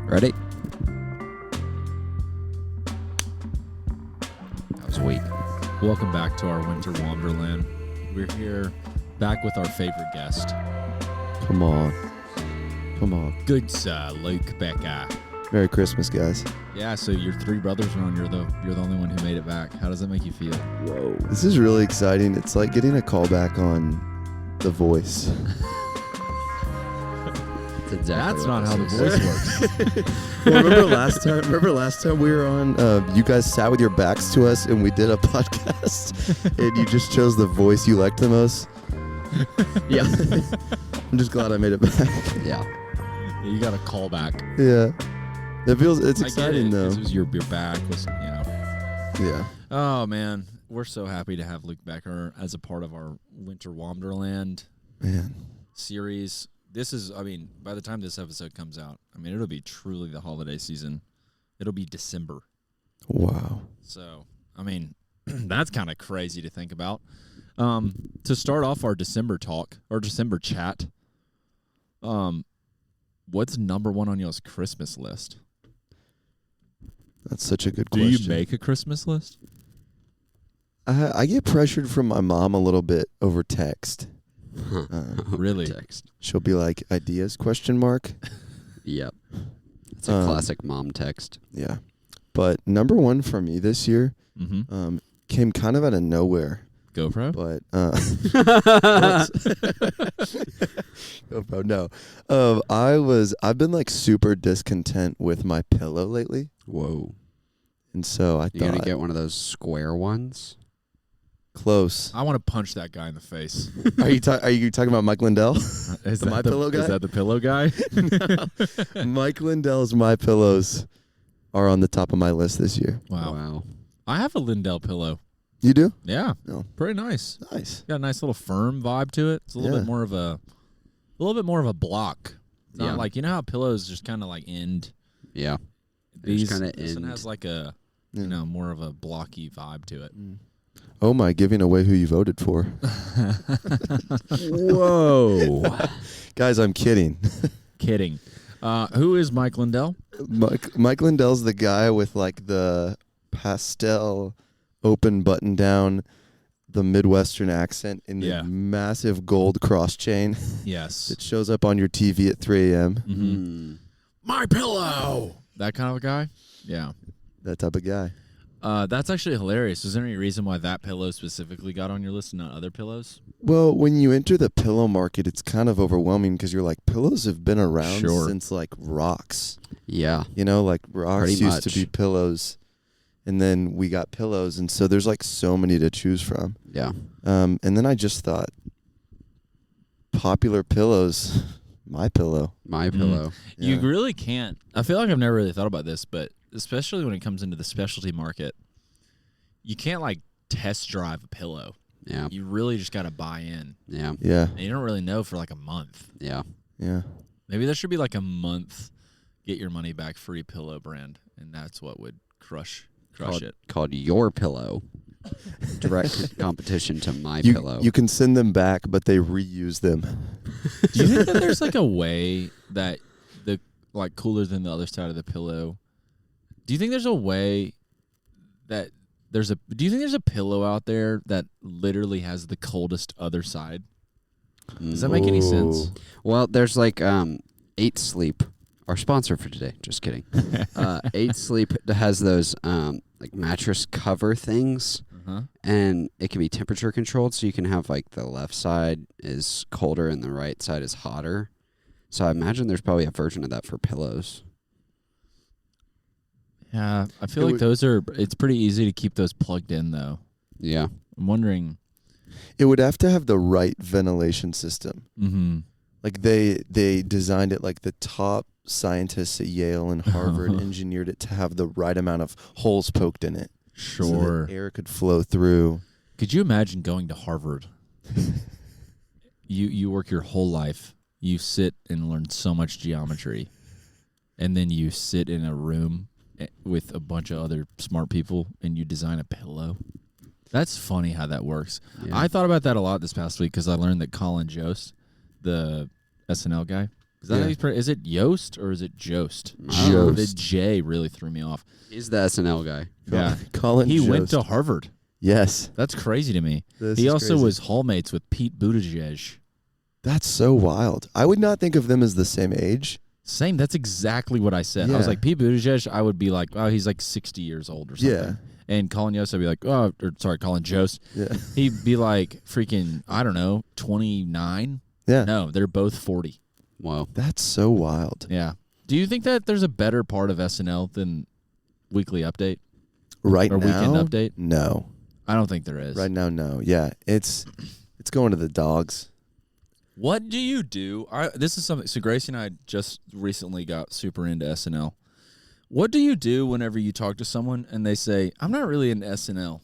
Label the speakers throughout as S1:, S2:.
S1: Ready? That was weak.
S2: Welcome back to our winter wonderland. We're here back with our favorite guest.
S3: Come on.
S2: Good sir, Luke Becker.
S3: Merry Christmas, guys.
S2: Yeah, so your three brothers are on. You're the only one who made it back. How does that make you feel?
S3: Whoa. This is really exciting. It's like getting a call back on The Voice.
S2: That's not how The Voice works.
S3: Well, remember last time we were on, you guys sat with your backs to us and we did a podcast and you just chose the voice you liked the most?
S1: Yeah.
S3: I'm just glad I made it back.
S1: Yeah.
S2: You got a call back.
S3: Yeah. It's exciting though.
S2: It was your back was,
S3: Yeah.
S2: Oh man, we're so happy to have Luke Becker as a part of our Winter Wonderland series. This is, by the time this episode comes out, it'll be truly the holiday season. It'll be December.
S3: Wow.
S2: So, that's kind of crazy to think about. To start off our December talk, or December chat, what's number one on y'all's Christmas list?
S3: That's such a good
S2: Do
S3: question.
S2: you make a Christmas list?
S3: I get pressured from my mom a little bit over text.
S2: Really?
S1: Text.
S3: She'll be like, ideas, question mark?
S1: Yep. It's a classic mom text.
S3: Yeah. But number one for me this year came kind of out of nowhere.
S2: GoPro?
S3: But GoPro, no. I've been like super discontent with my pillow lately.
S1: Whoa.
S3: And so I
S1: You're
S3: thought
S1: going to get one of those square ones?
S3: Close.
S2: I want to punch that guy in the face.
S3: Are you talking about Mike Lindell?
S2: Is
S3: The
S2: that
S3: My Pillow guy?
S2: Is that the pillow guy?
S3: No. Mike Lindell's My Pillows are on the top of my list this year.
S2: Wow. I have a Lindell pillow.
S3: You do?
S2: Yeah.
S3: No.
S2: Pretty nice.
S3: Nice.
S2: Got a nice little firm vibe to it. It's a little bit more of a block. It's not like, you know how pillows just kind of like end?
S1: Yeah.
S2: This
S1: kind of
S2: one has like a, more of a blocky vibe to it.
S3: Oh my, giving away who you voted for.
S1: Whoa.
S3: Guys, I'm kidding.
S2: Kidding. Who is Mike Lindell?
S3: Mike Lindell's the guy with like the pastel open button down, the Midwestern accent in the massive gold cross chain.
S2: Yes.
S3: It shows up on your TV at 3 a.m.
S2: Mm-hmm. My pillow. That kind of a guy? Yeah.
S3: That type of guy.
S2: That's actually hilarious. Is there any reason why that pillow specifically got on your list and not other pillows?
S3: Well, when you enter the pillow market, it's kind of overwhelming because you're like, pillows have been around since like rocks.
S1: Yeah.
S3: Like rocks used to be pillows. And then we got pillows. And so there's like so many to choose from.
S1: Yeah.
S3: And then I just thought, popular pillows, My Pillow.
S1: My Pillow.
S2: You really can't. I feel like I've never really thought about this, but especially when it comes into the specialty market, you can't like test drive a pillow.
S1: Yeah.
S2: You really just got to buy in.
S1: Yeah.
S3: Yeah.
S2: And you don't really know for like a month.
S1: Yeah.
S3: Yeah.
S2: Maybe there should be like a month get your money back free pillow brand, and that's what would crush it.
S1: Called Your Pillow. Direct competition to My Pillow.
S3: You can send them back, but they reuse them.
S2: Do you think that there's like a way that the like cooler than the other side of the pillow? Do you think there's a way that do you think there's a pillow out there that literally has the coldest other side? Does that make any sense?
S1: Well, there's like 8 Sleep, our sponsor for today. Just kidding. 8 Sleep has those like mattress cover things, and it can be temperature controlled, so you can have like the left side is colder and the right side is hotter. So I imagine there's probably a version of that for pillows.
S2: Yeah, I feel like it's pretty easy to keep those plugged in though.
S1: Yeah.
S2: I'm wondering.
S3: It would have to have the right ventilation system.
S2: Mm-hmm.
S3: Like they designed it like the top scientists at Yale and Harvard engineered it to have the right amount of holes poked in it.
S2: Sure.
S3: So that air could flow through.
S2: Could you imagine going to Harvard? You work your whole life. You sit and learn so much geometry. And then you sit in a room with a bunch of other smart people and you design a pillow. That's funny how that works. Yeah. I thought about that a lot this past week because I learned that Colin Jost, the SNL guy, Is that how you is it Yost or is it Jost?
S3: Jost.
S2: The J really threw me off.
S1: He's the SNL guy.
S2: Yeah.
S3: Colin
S2: He
S3: Jost.
S2: went to Harvard.
S3: Yes.
S2: That's crazy to me.
S3: This
S2: He
S3: is
S2: also
S3: crazy.
S2: was hallmates with Pete Buttigieg.
S3: That's so wild. I would not think of them as the same age.
S2: Same. That's exactly what I said. I was
S3: Yeah.
S2: like, Pete Buttigieg, I would be like, oh, he's like 60 years old or something.
S3: Yeah.
S2: And Colin Yost, I'd be like, Colin Jost.
S3: Yeah.
S2: He'd be like freaking, I don't know, 29?
S3: Yeah.
S2: No, they're both 40.
S1: Wow.
S3: That's so wild.
S2: Yeah. Do you think that there's a better part of SNL than Weekly Update
S3: Right
S2: or
S3: now,
S2: Weekend Update?
S3: No.
S2: I don't think there is.
S3: Right now, no. Yeah, it's going to the dogs.
S2: What do you do? This is something. So Gracie and I just recently got super into SNL. What do you do whenever you talk to someone and they say, "I'm not really into SNL"?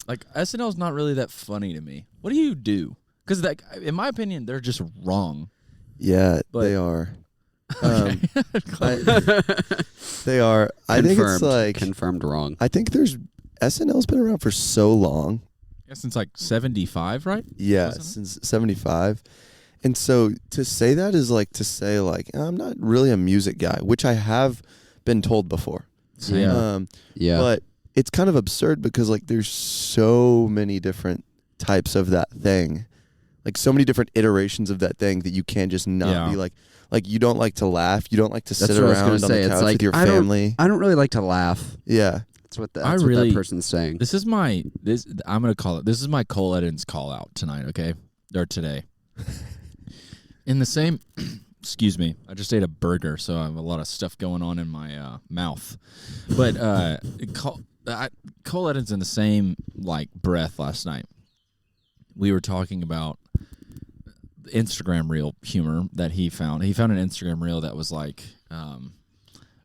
S2: Like SNL is not really that funny to me. What do you do? Because in my opinion, they're just wrong.
S3: Yeah,
S2: But-
S3: they are.
S2: Okay.
S3: They are. I think it's like
S1: confirmed wrong.
S3: I think SNL's been around for so long.
S2: Yeah, since like 75, right?
S3: Yeah,
S2: Wasn't it?
S3: since 75. And so to say that is like to say like I'm not really a music guy, which I have been told before.
S2: Yeah.
S1: Yeah.
S3: But it's kind of absurd because like there's so many different types of that thing. Like so many different iterations of that thing that you can't just not be like you don't like to laugh, you don't like to
S1: That's
S3: sit
S1: what I was
S3: around
S1: gonna
S3: on
S1: say.
S3: the
S1: It's
S3: couch
S1: like,
S3: with your
S1: I don't-
S3: family.
S1: I don't really like to laugh.
S3: Yeah.
S1: That's what
S2: I
S1: what
S2: really-
S1: that person's saying.
S2: This is I'm gonna call it. This is my Cole Edens call out tonight. Okay, or today. In the same, excuse me. I just ate a burger, so I have a lot of stuff going on in my mouth. But Cole Edens in the same like breath last night. We were talking about Instagram reel humor that he found. He found an Instagram reel that was like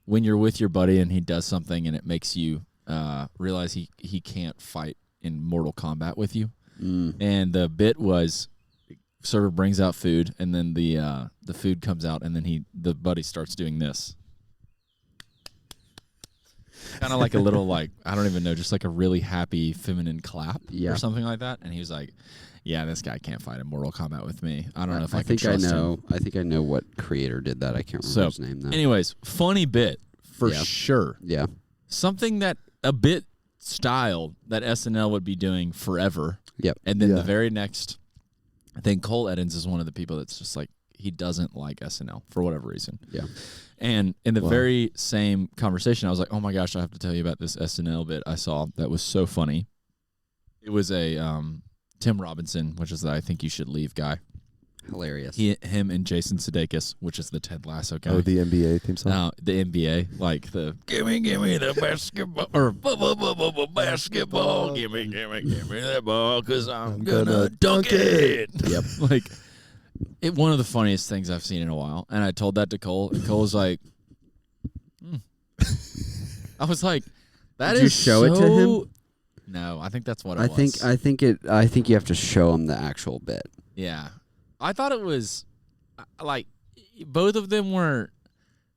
S2: when you're with your buddy and he does something and it makes you realize he can't fight in Mortal Kombat with you. And the bit was server brings out food and then the food comes out and then the buddy starts doing this. Kind of like a little like, I don't even know, just like a really happy feminine clap or something like that. And he was like, yeah, this guy can't fight in Mortal Kombat with me. I don't know if I can trust him.
S1: I think I know what creator did that. I can't remember his name though.
S2: Anyways, funny bit for sure.
S1: Yeah.
S2: Something that a bit style that SNL would be doing forever.
S1: Yep.
S2: And then the very next, I think Cole Edens is one of the people that's just like, he doesn't like SNL for whatever reason.
S1: Yeah.
S2: And in the very same conversation, I was like, oh my gosh, I have to tell you about this SNL bit I saw that was so funny. It was a Tim Robinson, which is the I Think You Should Leave guy.
S1: Hilarious.
S2: Him and Jason Sudeikis, which is the Ted Lasso guy.
S3: Oh, the NBA theme song.
S2: The NBA, like the give me the basketball or basketball, give me that ball because I'm gonna dunk it.
S1: Yep.
S2: Like one of the funniest things I've seen in a while. And I told that to Cole, and Cole was like, I was like,
S1: Did you show it to him?
S2: No, I think that's what it
S1: I
S2: was.
S1: I think you have to show him the actual bit.
S2: Yeah. I thought it was like both of them were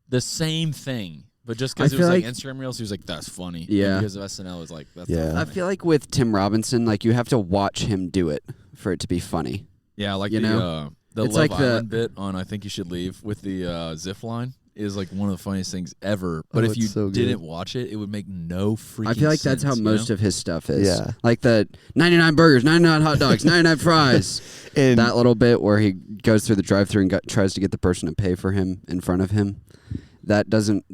S2: the same thing, but just because it was like Instagram Reels, he was like, that's funny.
S1: Yeah.
S2: And because of SNL, it was like, that's
S3: Yeah.
S2: not
S1: I
S2: funny.
S1: feel like with Tim Robinson, like you have to watch him do it for it to be funny.
S2: Yeah, like
S1: you
S2: the
S1: it's
S2: Love
S1: like the-
S2: Island bit on I Think You Should Leave with the Zip line is like one of the funniest things ever. But if
S3: it's
S2: you
S3: so good.
S2: didn't watch it, it would make no freaking sense.
S1: I feel like that's how most of his stuff is.
S3: Yeah.
S1: Like the 99 burgers, 99 hot dogs, 99 fries.
S3: And
S1: That little bit where he goes through the drive-thru and tries to get the person to pay for him in front of him. That doesn't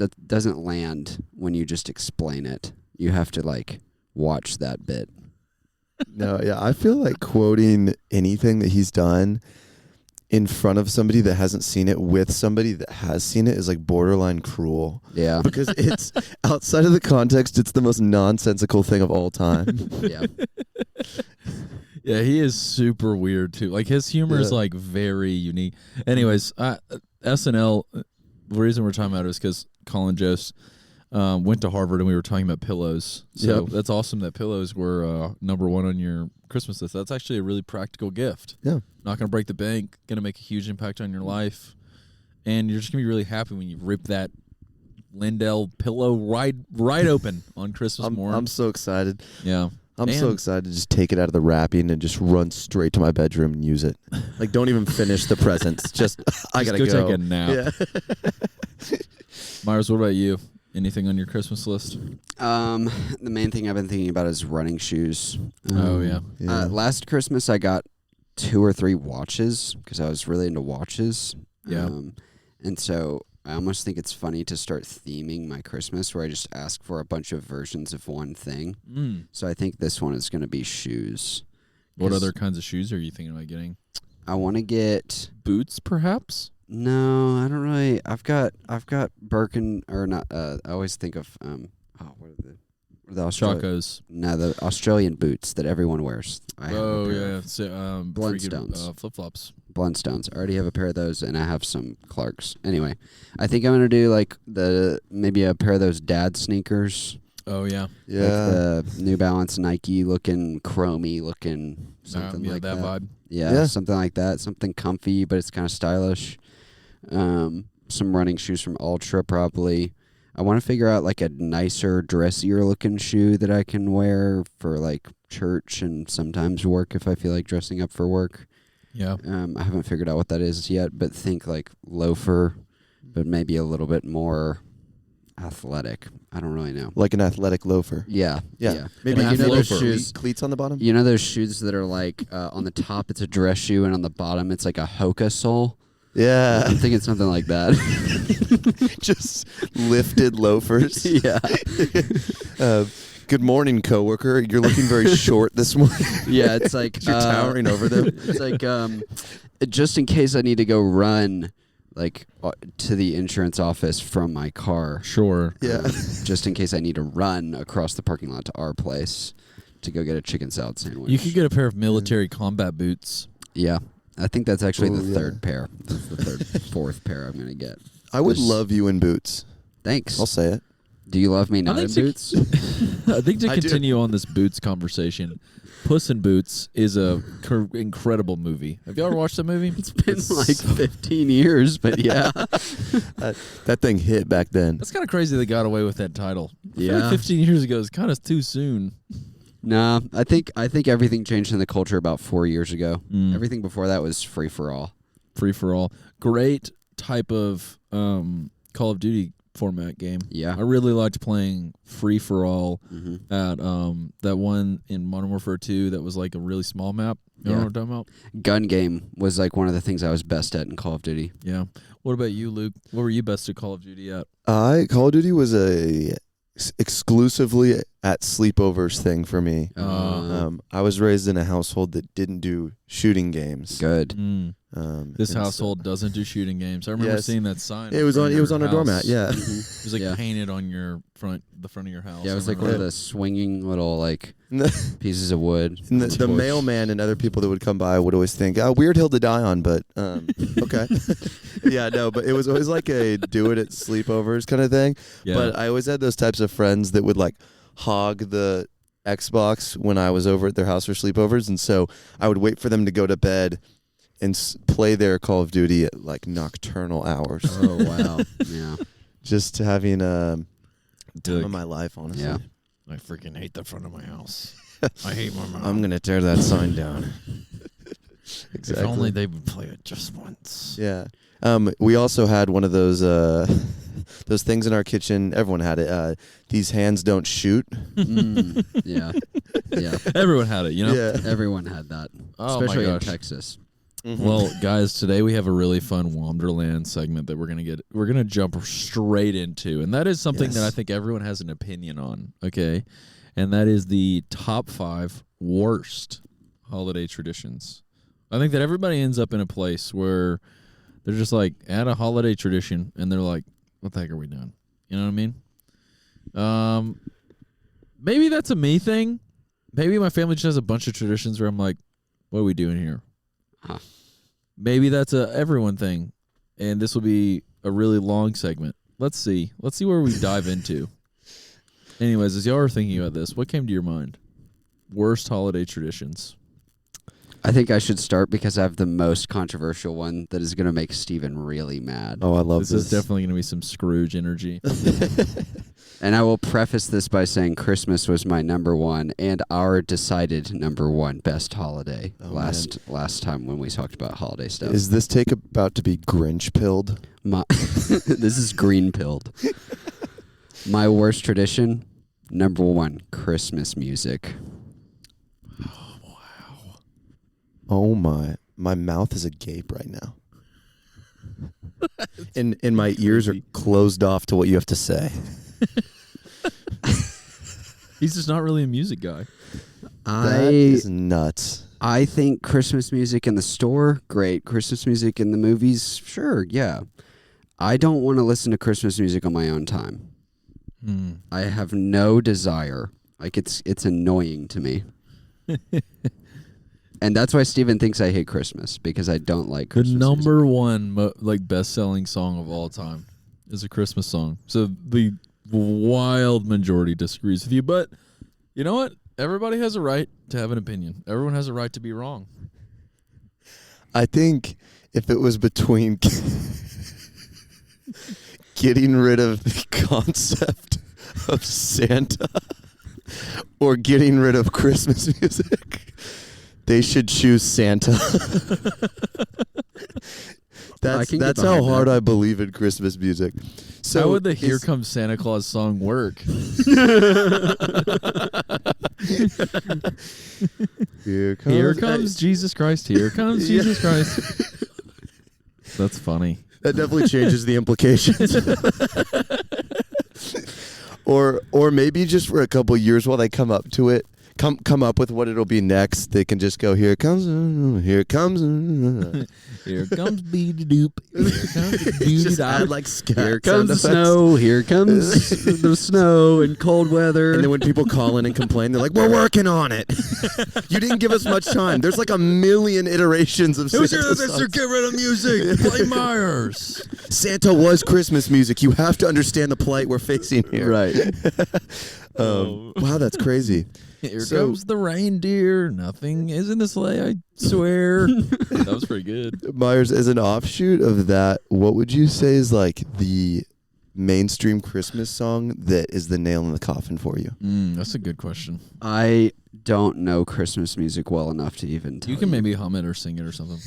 S1: land when you just explain it. You have to like watch that bit.
S3: no, yeah, I feel like quoting anything that he's done in front of somebody that hasn't seen it with somebody that has seen it is like borderline cruel.
S1: Yeah.
S3: Because it's outside of the context, it's the most nonsensical thing of all time.
S1: Yeah.
S2: Yeah, he is super weird too. Like his humor is
S3: Yeah.
S2: like very unique. Anyways, SNL. The reason we're talking about it is because Colin Jost went to Harvard and we were talking about pillows. So
S3: Yep.
S2: that's awesome that pillows were number one on your Christmas list. That's actually a really practical gift.
S3: Yeah.
S2: Not going to break the bank. Going to make a huge impact on your life, and you're just going to be really happy when you rip that Lindell pillow right open on Christmas morning.
S3: I'm so excited.
S2: Yeah.
S3: I'm so excited to just take it out of the wrapping and just run straight to my bedroom and use it. Like, don't even finish the presents. Just I gotta
S2: go
S3: go
S2: take a nap.
S3: Yeah.
S2: Myers, what about you? Anything on your Christmas list?
S1: The main thing I've been thinking about is running shoes.
S2: Oh, yeah.
S1: Last Christmas I got 2 or 3 watches because I was really into watches.
S2: Yeah.
S1: And so I almost think it's funny to start theming my Christmas where I just ask for a bunch of versions of one thing. So I think this one is going to be shoes.
S2: What other kinds of shoes are you thinking about getting?
S1: I want to get
S2: boots, perhaps?
S1: No, I don't really. I've got Birkin or not. I always think of what are the
S2: Chacos.
S1: No, the Australian boots that everyone wears.
S2: Blundstones. Flip-flops.
S1: Blundstones. I already have a pair of those, and I have some Clarks. Anyway, I think I'm gonna do like maybe a pair of those dad sneakers.
S2: Oh yeah,
S3: yeah.
S1: Like the New Balance Nike looking, chromy looking, something like that.
S2: Vibe.
S1: Yeah, something like that. Something comfy, but it's kind of stylish. Some running shoes from Ultra probably. I want to figure out like a nicer, dressier looking shoe that I can wear for like church and sometimes work if I feel like dressing up for work.
S2: Yeah.
S1: I haven't figured out what that is yet, but think like loafer, but maybe a little bit more athletic. I don't really know.
S3: Like an athletic loafer.
S1: Yeah.
S3: Maybe
S1: you know those shoes,
S3: cleats on the bottom?
S1: You know those shoes that are like on the top it's a dress shoe and on the bottom it's like a Hoka sole?
S3: Yeah.
S1: I'm thinking something like that.
S3: Just lifted loafers.
S1: Yeah.
S3: Good morning, coworker. You're looking very short this morning.
S1: Yeah, it's like
S3: you're towering over them.
S1: It's like just in case I need to go run like to the insurance office from my car.
S2: Sure.
S3: Yeah.
S1: Just in case I need to run across the parking lot to our place to go get a chicken salad sandwich.
S2: You could get a pair of military combat boots.
S1: Yeah. I think that's actually the third pair. That's the fourth pair I'm going to get.
S3: I would love you in boots.
S1: Thanks.
S3: I'll say it.
S1: Do you love me not in boots?
S2: I think to continue on this boots conversation, Puss in Boots is a incredible movie. Have you ever watched that movie?
S1: It's been like 15 years, but yeah.
S3: That thing hit back then.
S2: That's kind of crazy they got away with that title.
S1: Yeah.
S2: Like 15 years ago is kind of too soon.
S1: Nah, I think everything changed in the culture about 4 years ago. Everything before that was free for all.
S2: Free for all. Great type of Call of Duty format game.
S1: Yeah.
S2: I really liked playing free for all at that one in Modern Warfare 2 that was like a really small map. You know what I'm talking about?
S1: Gun game was like one of the things I was best at in Call of Duty.
S2: Yeah. What about you, Luke? What were you best at Call of Duty at?
S3: Call of Duty was exclusively at sleepovers thing for me. I was raised in a household that didn't do shooting games.
S1: Good.
S2: This household doesn't do shooting games. I remember seeing that sign.
S3: It was on a doormat. Yeah,
S2: it was like painted on the front of your house.
S1: Yeah, it was like one of the swinging little like pieces of wood.
S3: And the mailman and other people that would come by would always think, weird hill to die on, but okay. Yeah, no, but it was always like a do it at sleepovers kind of thing. Yeah. But I always had those types of friends that would like hog the Xbox when I was over at their house for sleepovers, and so I would wait for them to go to bed and play their Call of Duty at like nocturnal hours.
S1: Oh wow! Yeah,
S3: just having time of my life, honestly.
S1: Yeah,
S2: I freaking hate the front of my house. I hate my mom.
S3: I'm gonna tear that sign down.
S2: Exactly. If only they would play it just once.
S3: Yeah. We also had one of those things in our kitchen. Everyone had it. These hands don't shoot.
S1: Yeah. Yeah.
S2: Everyone had it, you know?
S3: Yeah.
S1: Everyone had that.
S2: Oh,
S1: especially
S2: my
S1: in
S2: gosh.
S1: Texas.
S2: Well, guys, today we have a really fun Wonderland segment that we're gonna jump straight into, and that is something that I think everyone has an opinion on. Okay, and that is the top 5 worst holiday traditions. I think that everybody ends up in a place where they're just like at a holiday tradition, and they're like, "What the heck are we doing?" You know what I mean? Maybe that's a me thing. Maybe my family just has a bunch of traditions where I'm like, "What are we doing here?"
S1: Huh.
S2: Maybe that's a everyone thing, and this will be a really long segment. Let's see where we dive into. Anyways, as y'all are thinking about this, what came to your mind? Worst holiday traditions.
S1: I think I should start because I have the most controversial one that is going to make Steven really mad.
S3: Oh, I love this.
S2: This is definitely going to be some Scrooge energy.
S1: And I will preface this by saying Christmas was my number one and our decided number one best holiday last time when we talked about holiday stuff.
S3: Is this take about to be Grinch pilled?
S1: This is green pilled. My worst tradition, number one, Christmas music.
S2: Oh, wow.
S3: Oh my mouth is agape right now. And my ears are closed off to what you have to say.
S2: He's just not really a music guy.
S3: That is nuts.
S1: I think Christmas music in the store, great. Christmas music in the movies, sure, yeah. I don't want to listen to Christmas music on my own time. I have no desire. Like it's annoying to me. And that's why Steven thinks I hate Christmas, because I don't like Christmas
S2: The number
S1: music.
S2: one best-selling song of all time is a Christmas song. So the wild majority disagrees with you, but you know what? Everybody has a right to have an opinion. Everyone has a right to be wrong.
S3: I think if it was between getting rid of the concept of Santa or getting rid of Christmas music, they should choose Santa. That's how hard I believe in Christmas music. So
S2: how would the Here Comes Santa Claus song work? Here comes Jesus Christ. Here comes Jesus Christ. That's funny.
S3: That definitely changes the implications. Or maybe just for a couple years while they come up to it, come up with what it'll be next. They can just go, here comes, here comes,
S2: here comes beady-doop.
S3: Just add like scat
S1: Here comes the snow. Here comes the snow and cold weather.
S3: And then when people call in and complain, they're like, "We're working on it. You didn't give us much time. There's like a million iterations of Santa songs.
S2: Get rid of music. Play Myers.
S3: Santa was Christmas music. You have to understand the plight we're facing here."
S1: Right.
S3: Wow, that's crazy.
S2: Here comes the reindeer. Nothing is in the sleigh, I swear. That was pretty good.
S3: Myers, as an offshoot of that, what would you say is like the mainstream Christmas song that is the nail in the coffin for you?
S2: That's a good question.
S1: I don't know Christmas music well enough to even tell
S2: you. Can maybe hum it or sing it or something.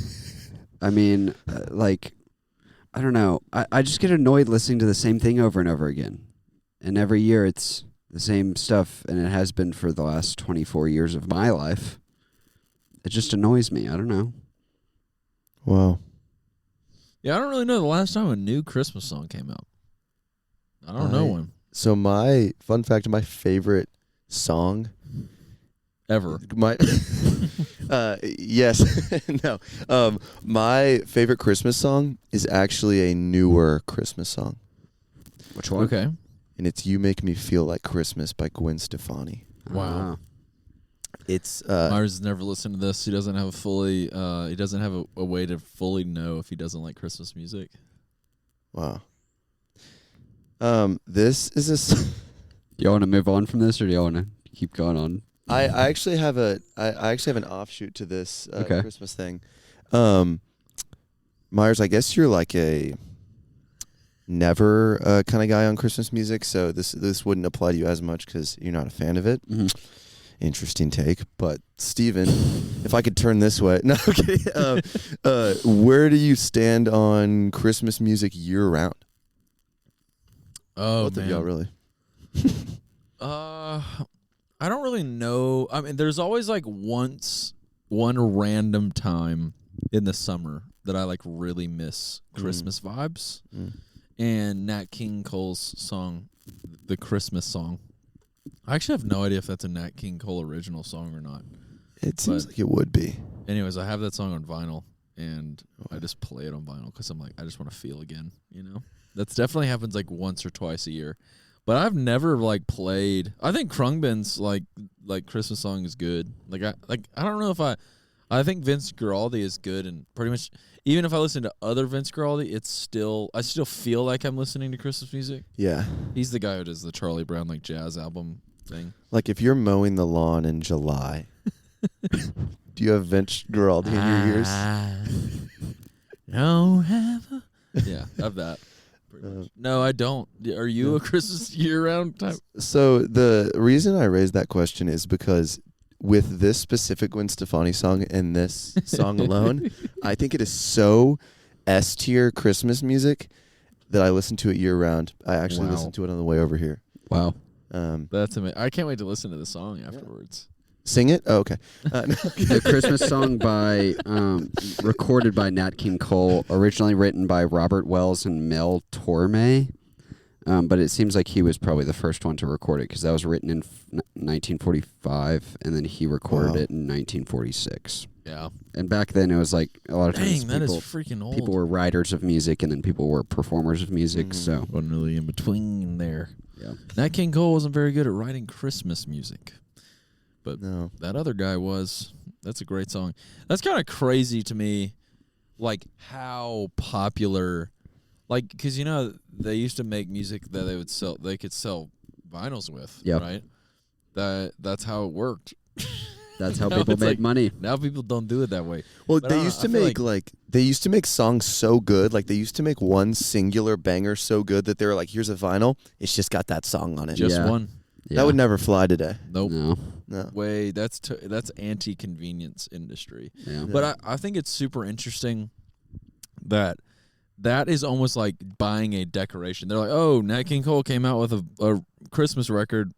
S1: I mean, I don't know. I just get annoyed listening to the same thing over and over again. And every year it's the same stuff, and it has been for the last 24 years of my life. It just annoys me. I don't know.
S3: Wow.
S2: Yeah, I don't really know the last time a new Christmas song came out. I don't know when.
S3: So my fun fact, my favorite song
S2: ever.
S3: Yes. No. My favorite Christmas song is actually a newer Christmas song.
S1: Which one?
S2: Okay.
S3: And it's "You Make Me Feel Like Christmas" by Gwen Stefani.
S2: Wow.
S3: It's
S2: Myers has never listened to this. He doesn't have he doesn't have a way to fully know if he doesn't like Christmas music.
S3: Wow. This is
S1: Do y'all want to move on from this, or do y'all want to keep going on?
S3: I actually have an offshoot to this
S1: Okay.
S3: Christmas thing. Myers, I guess you're like a never kind of guy on Christmas music, so this wouldn't apply to you as much because you're not a fan of it.
S1: Mm-hmm.
S3: Interesting take. But Steven, if I could turn this way. No, okay. Where do you stand on Christmas music year round?
S2: Oh,
S3: Both of y'all, really.
S2: I don't really know. I mean, there's always like one random time in the summer that I like really miss Christmas vibes. And Nat King Cole's song, the Christmas song. I actually have no idea if that's a Nat King Cole original song or not.
S3: It seems like it would be.
S2: Anyways, I have that song on vinyl, and I just play it on vinyl because I'm like, I just want to feel again, you know? That's definitely happens like once or twice a year. But I've never like played. I think Krungbin's like Christmas song is good. I don't know if I think Vince Guaraldi is good, and pretty much even if I listen to other Vince Guaraldi, I still feel like I'm listening to Christmas music.
S3: Yeah.
S2: He's the guy who does the Charlie Brown like jazz album thing.
S3: Like if you're mowing the lawn in July, do you have Vince Guaraldi in your ears?
S2: No, have a... Yeah, I have that. pretty much. No, I don't. Are you a Christmas year-round type?
S3: So the reason I raised that question is because with this specific Gwen Stefani song and this song alone, I think it is so S-tier Christmas music that I listen to it year-round. I actually listen to it on the way over here.
S1: Wow.
S2: That's amazing. I can't wait to listen to the song afterwards.
S3: Sing it? Oh, okay.
S1: The Christmas song recorded by Nat King Cole, originally written by Robert Wells and Mel Torme, but it seems like he was probably the first one to record it because that was written in 1945, and then he recorded it in 1946.
S2: Yeah.
S1: And back then it was like a lot of times
S2: that is freaking old.
S1: People were writers of music, and then people were performers of music. So
S2: wasn't really in between there.
S1: Yeah.
S2: Nat King Cole wasn't very good at writing Christmas music. But
S3: no.
S2: That other guy was. That's a great song. That's kind of crazy to me, like how popular, like because they used to make music that they would sell. They could sell vinyls with.
S1: Yep.
S2: Right. That's how it worked.
S1: That's how people make money.
S2: Now people don't do it that way.
S3: Well, they used to make they used to make songs so good. Like they used to make one singular banger so good that they were like, "Here's a vinyl. It's just got that song on it."
S2: Just one.
S3: Yeah. That would never fly today.
S2: Nope.
S3: No.
S2: Way. That's anti-convenience industry.
S1: Yeah.
S2: But I think it's super interesting that is almost like buying a decoration. They're like, oh, Nat King Cole came out with a Christmas record.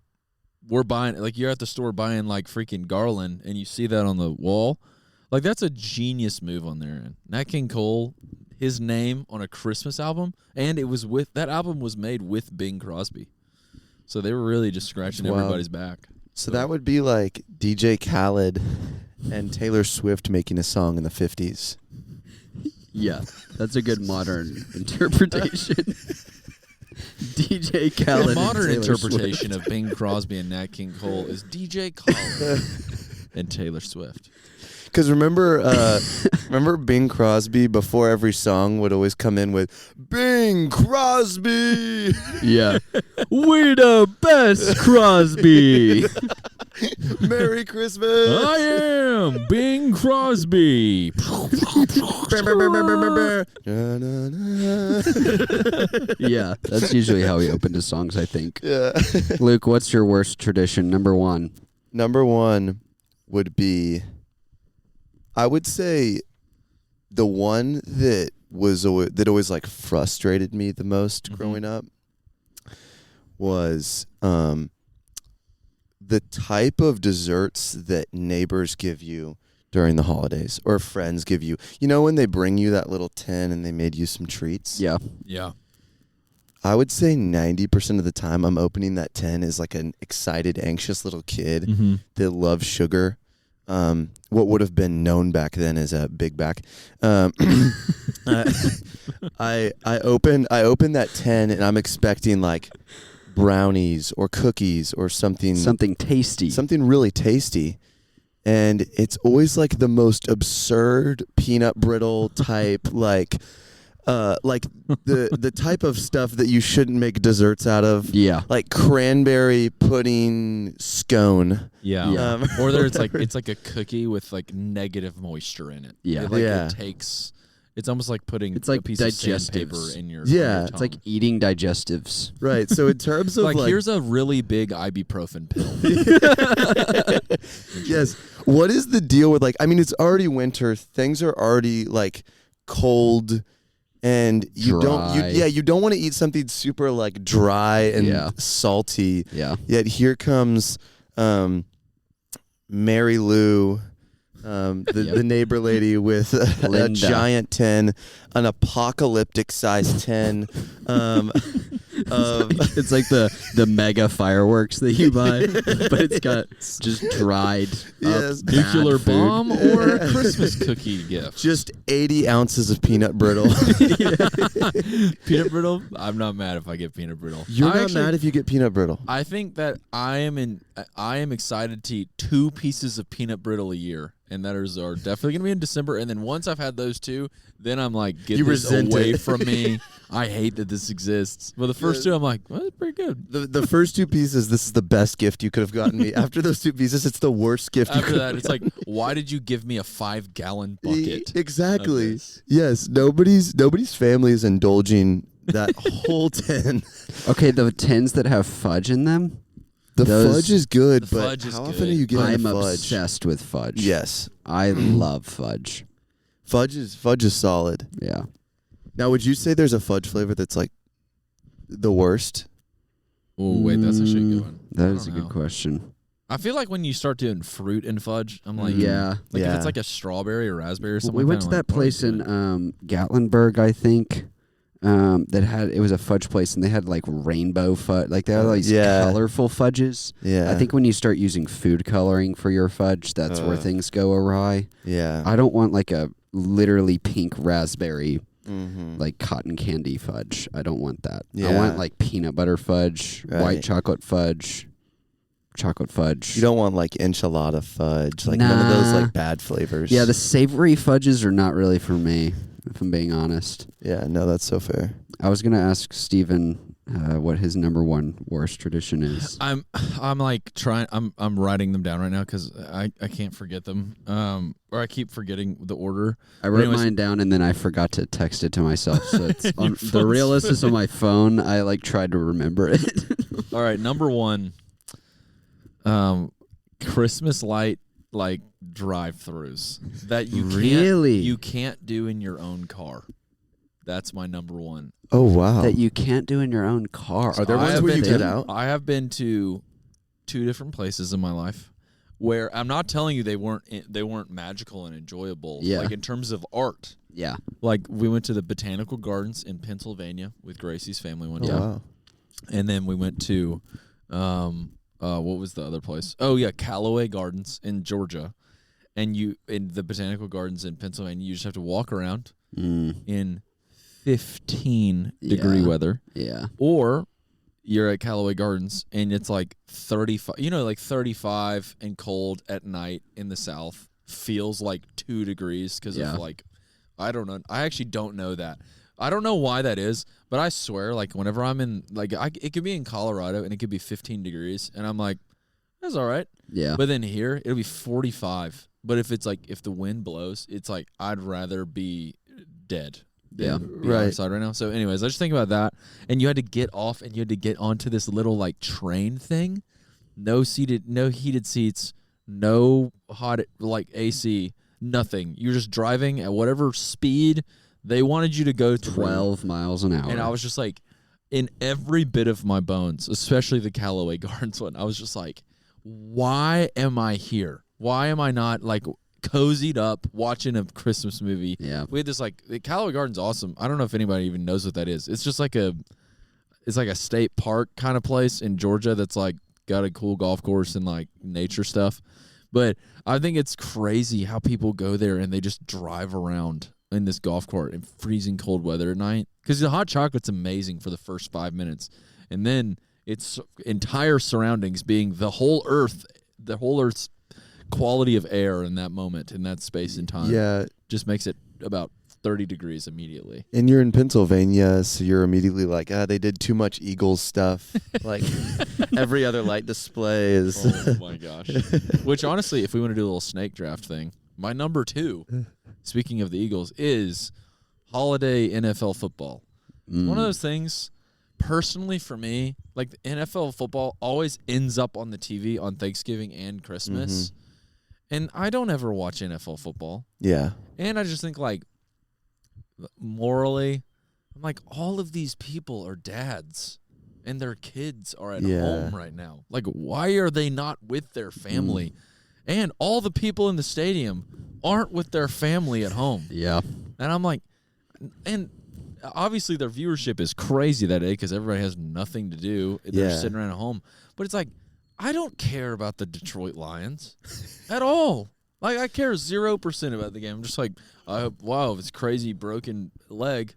S2: We're buying, like you're at the store buying like freaking garland and you see that on the wall. Like that's a genius move on their end. Nat King Cole, his name on a Christmas album, and that album was made with Bing Crosby. So they were really just scratching everybody's back.
S3: So that would be like DJ Khaled and Taylor Swift making a song in the 50s.
S1: Yeah, that's a good modern interpretation. DJ Khaled.
S2: The modern
S1: and Taylor
S2: interpretation
S1: Swift.
S2: of Bing Crosby and Nat King Cole is DJ Khaled and Taylor Swift.
S3: Because remember Bing Crosby before every song would always come in with Bing Crosby.
S1: Yeah, we're the best, Crosby.
S3: Merry Christmas.
S2: I am Bing Crosby.
S1: Yeah, that's usually how we open to songs, I think.
S3: Yeah.
S1: Luke, what's your worst tradition? Number one.
S3: Number one would be, I would say, the one that always like frustrated me the most growing up was the type of desserts that neighbors give you during the holidays or friends give you. You know when they bring you that little tin and they made you some treats?
S1: Yeah.
S2: Yeah.
S3: I would say 90% of the time I'm opening that tin as like an excited, anxious little kid that loves sugar. What would have been known back then as a big back. I open that tin and I'm expecting like brownies or cookies or something
S1: tasty,
S3: something really tasty, and it's always like the most absurd peanut brittle type like the type of stuff that you shouldn't make desserts out of.
S1: Yeah.
S3: Like cranberry pudding scone.
S2: Yeah. Or it's like a cookie with like negative moisture in it.
S1: Yeah.
S2: It takes. It's almost like putting a piece of sandpaper in your
S3: Yeah.
S1: It's like eating digestives.
S3: Right. So in terms of
S2: like here's a really big ibuprofen pill.
S3: Yes. What is the deal with like? I mean, it's already winter. Things are already like cold. And you don't want to eat something super like dry and salty.
S1: Yeah.
S3: Yet here comes Mary Lou, the neighbor lady with a giant tin, an apocalyptic size tin.
S1: It's like the mega fireworks that you buy, but it's got just dried
S2: nuclear
S1: food.
S2: bomb or a Christmas cookie gift.
S3: Just 80 ounces of peanut brittle.
S2: Peanut brittle? I'm not mad if I get peanut brittle.
S3: You're not mad if you get peanut brittle.
S2: I think that I am excited to eat 2 pieces of peanut brittle a year. And that are definitely going to be in December. And then once I've had those 2, then I'm like, get this away from me. I hate that this exists. But the first 2, I'm like, well, that's pretty good.
S3: The first 2 pieces, this is the best gift you could have gotten me. After those 2 pieces, it's the worst gift you could have
S2: After that, it's like, why did you give me a 5-gallon bucket?
S3: Exactly. Yes, nobody's family is indulging that whole tin.
S1: Okay, the tins that have fudge in them.
S3: The fudge is good,
S2: the
S3: but
S2: fudge is
S3: how
S2: good.
S3: often are you getting
S1: I'm
S3: fudge?
S1: obsessed with fudge.
S3: Yes,
S1: I love fudge.
S3: fudge is solid.
S1: Yeah.
S3: Now, would you say there's a fudge flavor that's like the worst?
S2: Oh wait, that's actually a good one.
S1: That
S2: I
S1: is a
S2: don't
S1: good
S2: know.
S1: question.
S2: I feel like when you start doing fruit and fudge, I'm like,
S1: Yeah.
S2: like if
S3: Yeah.
S2: it's like a strawberry or raspberry or something.
S1: We
S2: like
S1: went to
S2: I'm
S1: that
S2: like,
S1: place
S2: oh,
S1: in
S2: good.
S1: Gatlinburg, I think. It was a fudge place, and they had like rainbow fudge. Like they had all these
S3: Yeah.
S1: colorful fudges.
S3: Yeah.
S1: I think when you start using food coloring for your fudge, that's where things go awry.
S3: Yeah.
S1: I don't want like a literally pink raspberry,
S3: Mm-hmm.
S1: like cotton candy fudge. I don't want that. I
S3: Yeah.
S1: want like peanut butter fudge,
S3: Right.
S1: white chocolate fudge.
S3: You don't want like enchilada fudge, like none of those
S1: Nah.
S3: like bad flavors.
S1: Yeah, the savory fudges are not really for me, if I'm being honest.
S3: Yeah, no, that's so fair.
S1: I was gonna ask Steven what his number one worst tradition is.
S2: I'm like trying. I'm writing them down right now because I can't forget them. Or I keep forgetting the order.
S1: I wrote
S2: anyways-
S1: mine down and then I forgot to text it to myself. So it's
S2: Your
S1: on the
S2: phone's
S1: real list is on my phone. I like tried to remember it.
S2: All right, number one. Christmas light like drive-throughs that
S1: Really?
S2: you can't do in your own car. That's my number one.
S3: Oh wow.
S1: That you can't do in your own car.
S3: Are there
S2: I
S3: ones
S2: have
S3: where you
S2: been-
S3: get out?
S2: I have been to 2 different places in my life where I'm not telling you they weren't magical and enjoyable.
S1: Yeah.
S2: Like in terms of art.
S1: Yeah.
S2: Like we went to the Botanical Gardens in Pennsylvania with Gracie's family one
S3: Oh,
S2: time.
S3: wow.
S2: And then we went to what was the other place? Oh yeah, Callaway Gardens in Georgia. And you in the Botanical Gardens in Pennsylvania, you just have to walk around in 15 degree
S1: Yeah.
S2: weather.
S1: Yeah.
S2: Or you're at Callaway Gardens and it's like 35, like 35 and cold at night in the South feels like 2 degrees because
S1: Yeah.
S2: of like, I don't know. I actually don't know that. I don't know why that is, but I swear, like whenever I'm in, like it could be in Colorado and it could be 15 degrees and I'm like, that's all right.
S1: Yeah.
S2: But then here it'll be 45. But if it's like, if the wind blows, it's like, I'd rather be dead.
S1: Yeah.
S2: Be
S3: Right.
S2: outside right now. So anyways, I just think about that. And you had to get off and you had to get onto this little like train thing. No heated seats, no hot like AC, nothing. You're just driving at whatever speed they wanted you to go through.
S1: 12 miles an hour.
S2: And I was just like, in every bit of my bones, especially the Callaway Gardens one, I was just like, why am I here? Why am I not like cozied up watching a Christmas movie?
S1: Yeah.
S2: We had this like the Callaway Garden's awesome. I don't know if anybody even knows what that is. It's just like it's like a state park kind of place in Georgia that's like got a cool golf course and like nature stuff. But I think it's crazy how people go there and they just drive around in this golf cart in freezing cold weather at night. Because the hot chocolate's amazing for the first 5 minutes. And then its entire surroundings being the whole Earth's quality of air in that moment, in that space and time.
S3: Yeah.
S2: Just makes it about 30 degrees immediately.
S3: And you're in Pennsylvania, so you're immediately like, they did too much Eagles stuff. Like every other light display is.
S2: Oh my gosh. Which honestly, if we want to do a little snake draft thing, my number 2, speaking of the Eagles, is holiday NFL football. One of those things, personally for me, like the NFL football always ends up on the TV on Thanksgiving and Christmas. And I don't ever watch NFL football.
S3: Yeah.
S2: And I just think like morally, I'm like, all of these people are dads and their kids are at home right now. Like, why are they not with their family? And all the people in the stadium aren't with their family at home.
S1: Yeah.
S2: And I'm like, and obviously their viewership is crazy that day because everybody has nothing to do. They're sitting around at home. But it's like, I don't care about the Detroit Lions at all. Like, I care 0% about the game. I'm just like, wow, if it's crazy broken leg,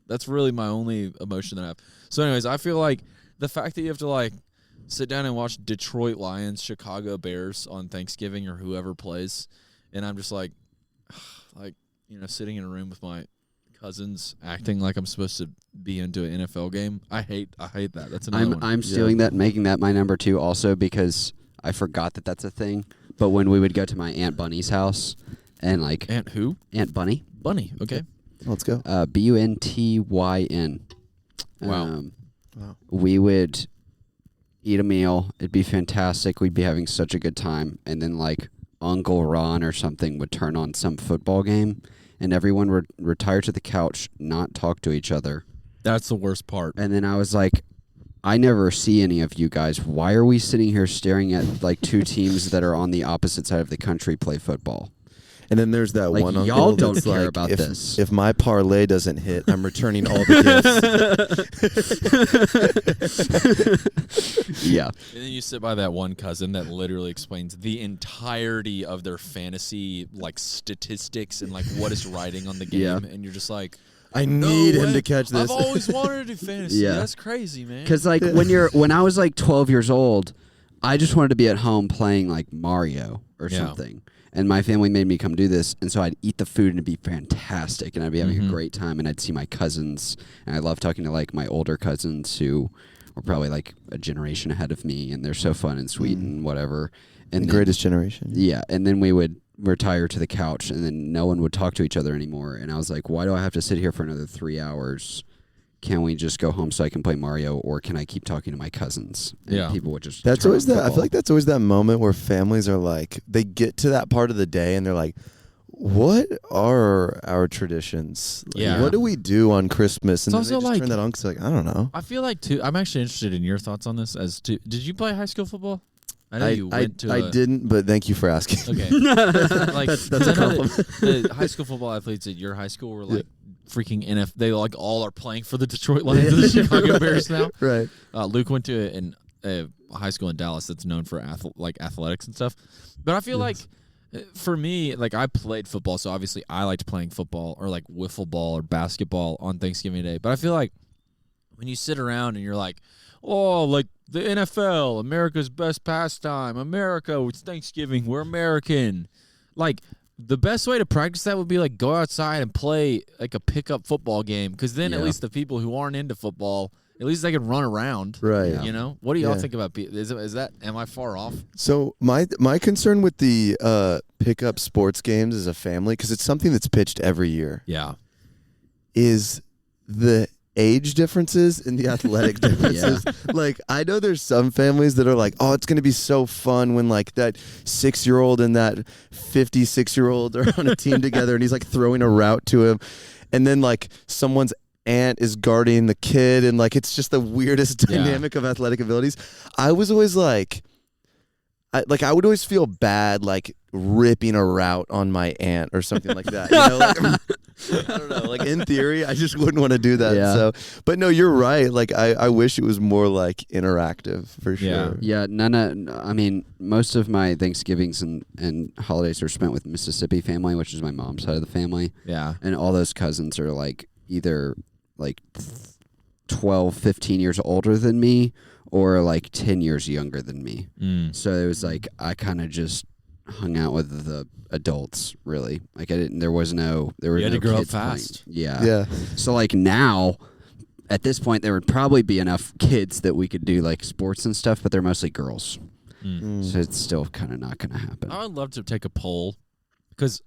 S2: that's really my only emotion that I have. So anyways, I feel like the fact that you have to like sit down and watch Detroit Lions, Chicago Bears on Thanksgiving or whoever plays, and I'm just like sitting in a room with my cousins acting like I'm supposed to be into an NFL game. I hate that. That's another one.
S1: I'm stealing that and making that my number 2 also because I forgot that that's a thing. But when we would go to my Aunt Bunny's house and like
S2: Aunt who?
S1: Aunt Bunny.
S2: Bunny. Okay.
S3: Let's go.
S1: Buntyn.
S2: Wow.
S1: We would eat a meal. It'd be fantastic. We'd be having such a good time. And then, like, Uncle Ron or something would turn on some football game, and everyone would retire to the couch, not talk to each other.
S2: That's the worst part.
S1: And then I was like, I never see any of you guys. Why are we sitting here staring at, like, two teams that are on the opposite side of the country play football?
S3: And then there's that
S1: Like,
S3: one uncle
S1: y'all don't
S3: that's
S1: care
S3: like,
S1: about this.
S3: If my parlay doesn't hit, I'm returning all the gifts.
S1: Yeah.
S2: And then you sit by that one cousin that literally explains the entirety of their fantasy, like, statistics and, like, what is riding on the game.
S1: Yeah.
S2: And you're just like,
S3: I need him to catch this.
S2: I've always wanted to do fantasy.
S1: Yeah.
S2: That's crazy, man.
S1: Because, like, when I was, like, 12 years old, I just wanted to be at home playing, like, Mario or something. And my family made me come do this, and so I'd eat the food, and it'd be fantastic, and I'd be having a great time, and I'd see my cousins, and I love talking to, like, my older cousins who were probably, like, a generation ahead of me, and they're so fun and sweet and whatever. And
S3: the greatest generation.
S1: Yeah, and then we would retire to the couch, and then no one would talk to each other anymore, and I was like, why do I have to sit here for another 3 hours? Can we just go home so I can play Mario, or can I keep talking to my cousins? And people would just.
S3: That's always that. I feel like that's always that moment where families are like, they get to that part of the day and they're like, what are our traditions? Like, what do we do on Christmas? And
S2: it's
S3: then
S2: also
S3: they just
S2: like,
S3: turn that on because like, I don't know.
S2: I feel like, too, I'm actually interested in your thoughts on this. Did you play high school football? I know you went to.
S3: I didn't, but thank you for asking.
S2: Okay. Like,
S3: that's a compliment.
S2: The high school football athletes at your high school were like freaking NFL. They like all are playing for the Detroit Lions and the Chicago Bears now.
S3: Right.
S2: Luke went to a high school in Dallas that's known for athletics and stuff. But I feel like for me, like I played football, so obviously I liked playing football or like wiffle ball or basketball on Thanksgiving Day. But I feel like when you sit around and you're like, oh, like the NFL, America's best pastime, America, it's Thanksgiving, we're American. Like, the best way to practice that would be, like, go outside and play, like, a pickup football game, because then at least the people who aren't into football, at least they can run around.
S3: Right.
S2: You know? What do y'all think about am I far off?
S3: So my concern with the pickup sports games as a family, because it's something that's pitched every year, is the age differences and the athletic differences. Like, I know there's some families that are like, oh, it's going to be so fun when like that 6-year-old and that 56-year-old are on a team together and he's like throwing a route to him. And then like someone's aunt is guarding the kid and like it's just the weirdest dynamic of athletic abilities. I was always like, I would always feel bad like ripping a route on my aunt or something like that. You know, like, I don't know. Like in theory, I just wouldn't want to do that.
S1: Yeah.
S3: So, but no, you're right. Like I wish it was more like interactive for sure.
S1: Yeah. I mean, most of my Thanksgivings and holidays are spent with Mississippi family, which is my mom's side of the family.
S2: Yeah.
S1: And all those cousins are like either like 12, 15 years older than me or like 10 years younger than me. So it was like I kind of just hung out with the adults, really. Like I didn't. There were
S2: you
S1: no
S2: had to grow up
S1: kids
S2: fast.
S1: playing. Yeah.
S3: Yeah.
S1: So like now, at this point, there would probably be enough kids that we could do like sports and stuff, but they're mostly girls. So it's still kind of not going to happen.
S2: I would love to take a poll because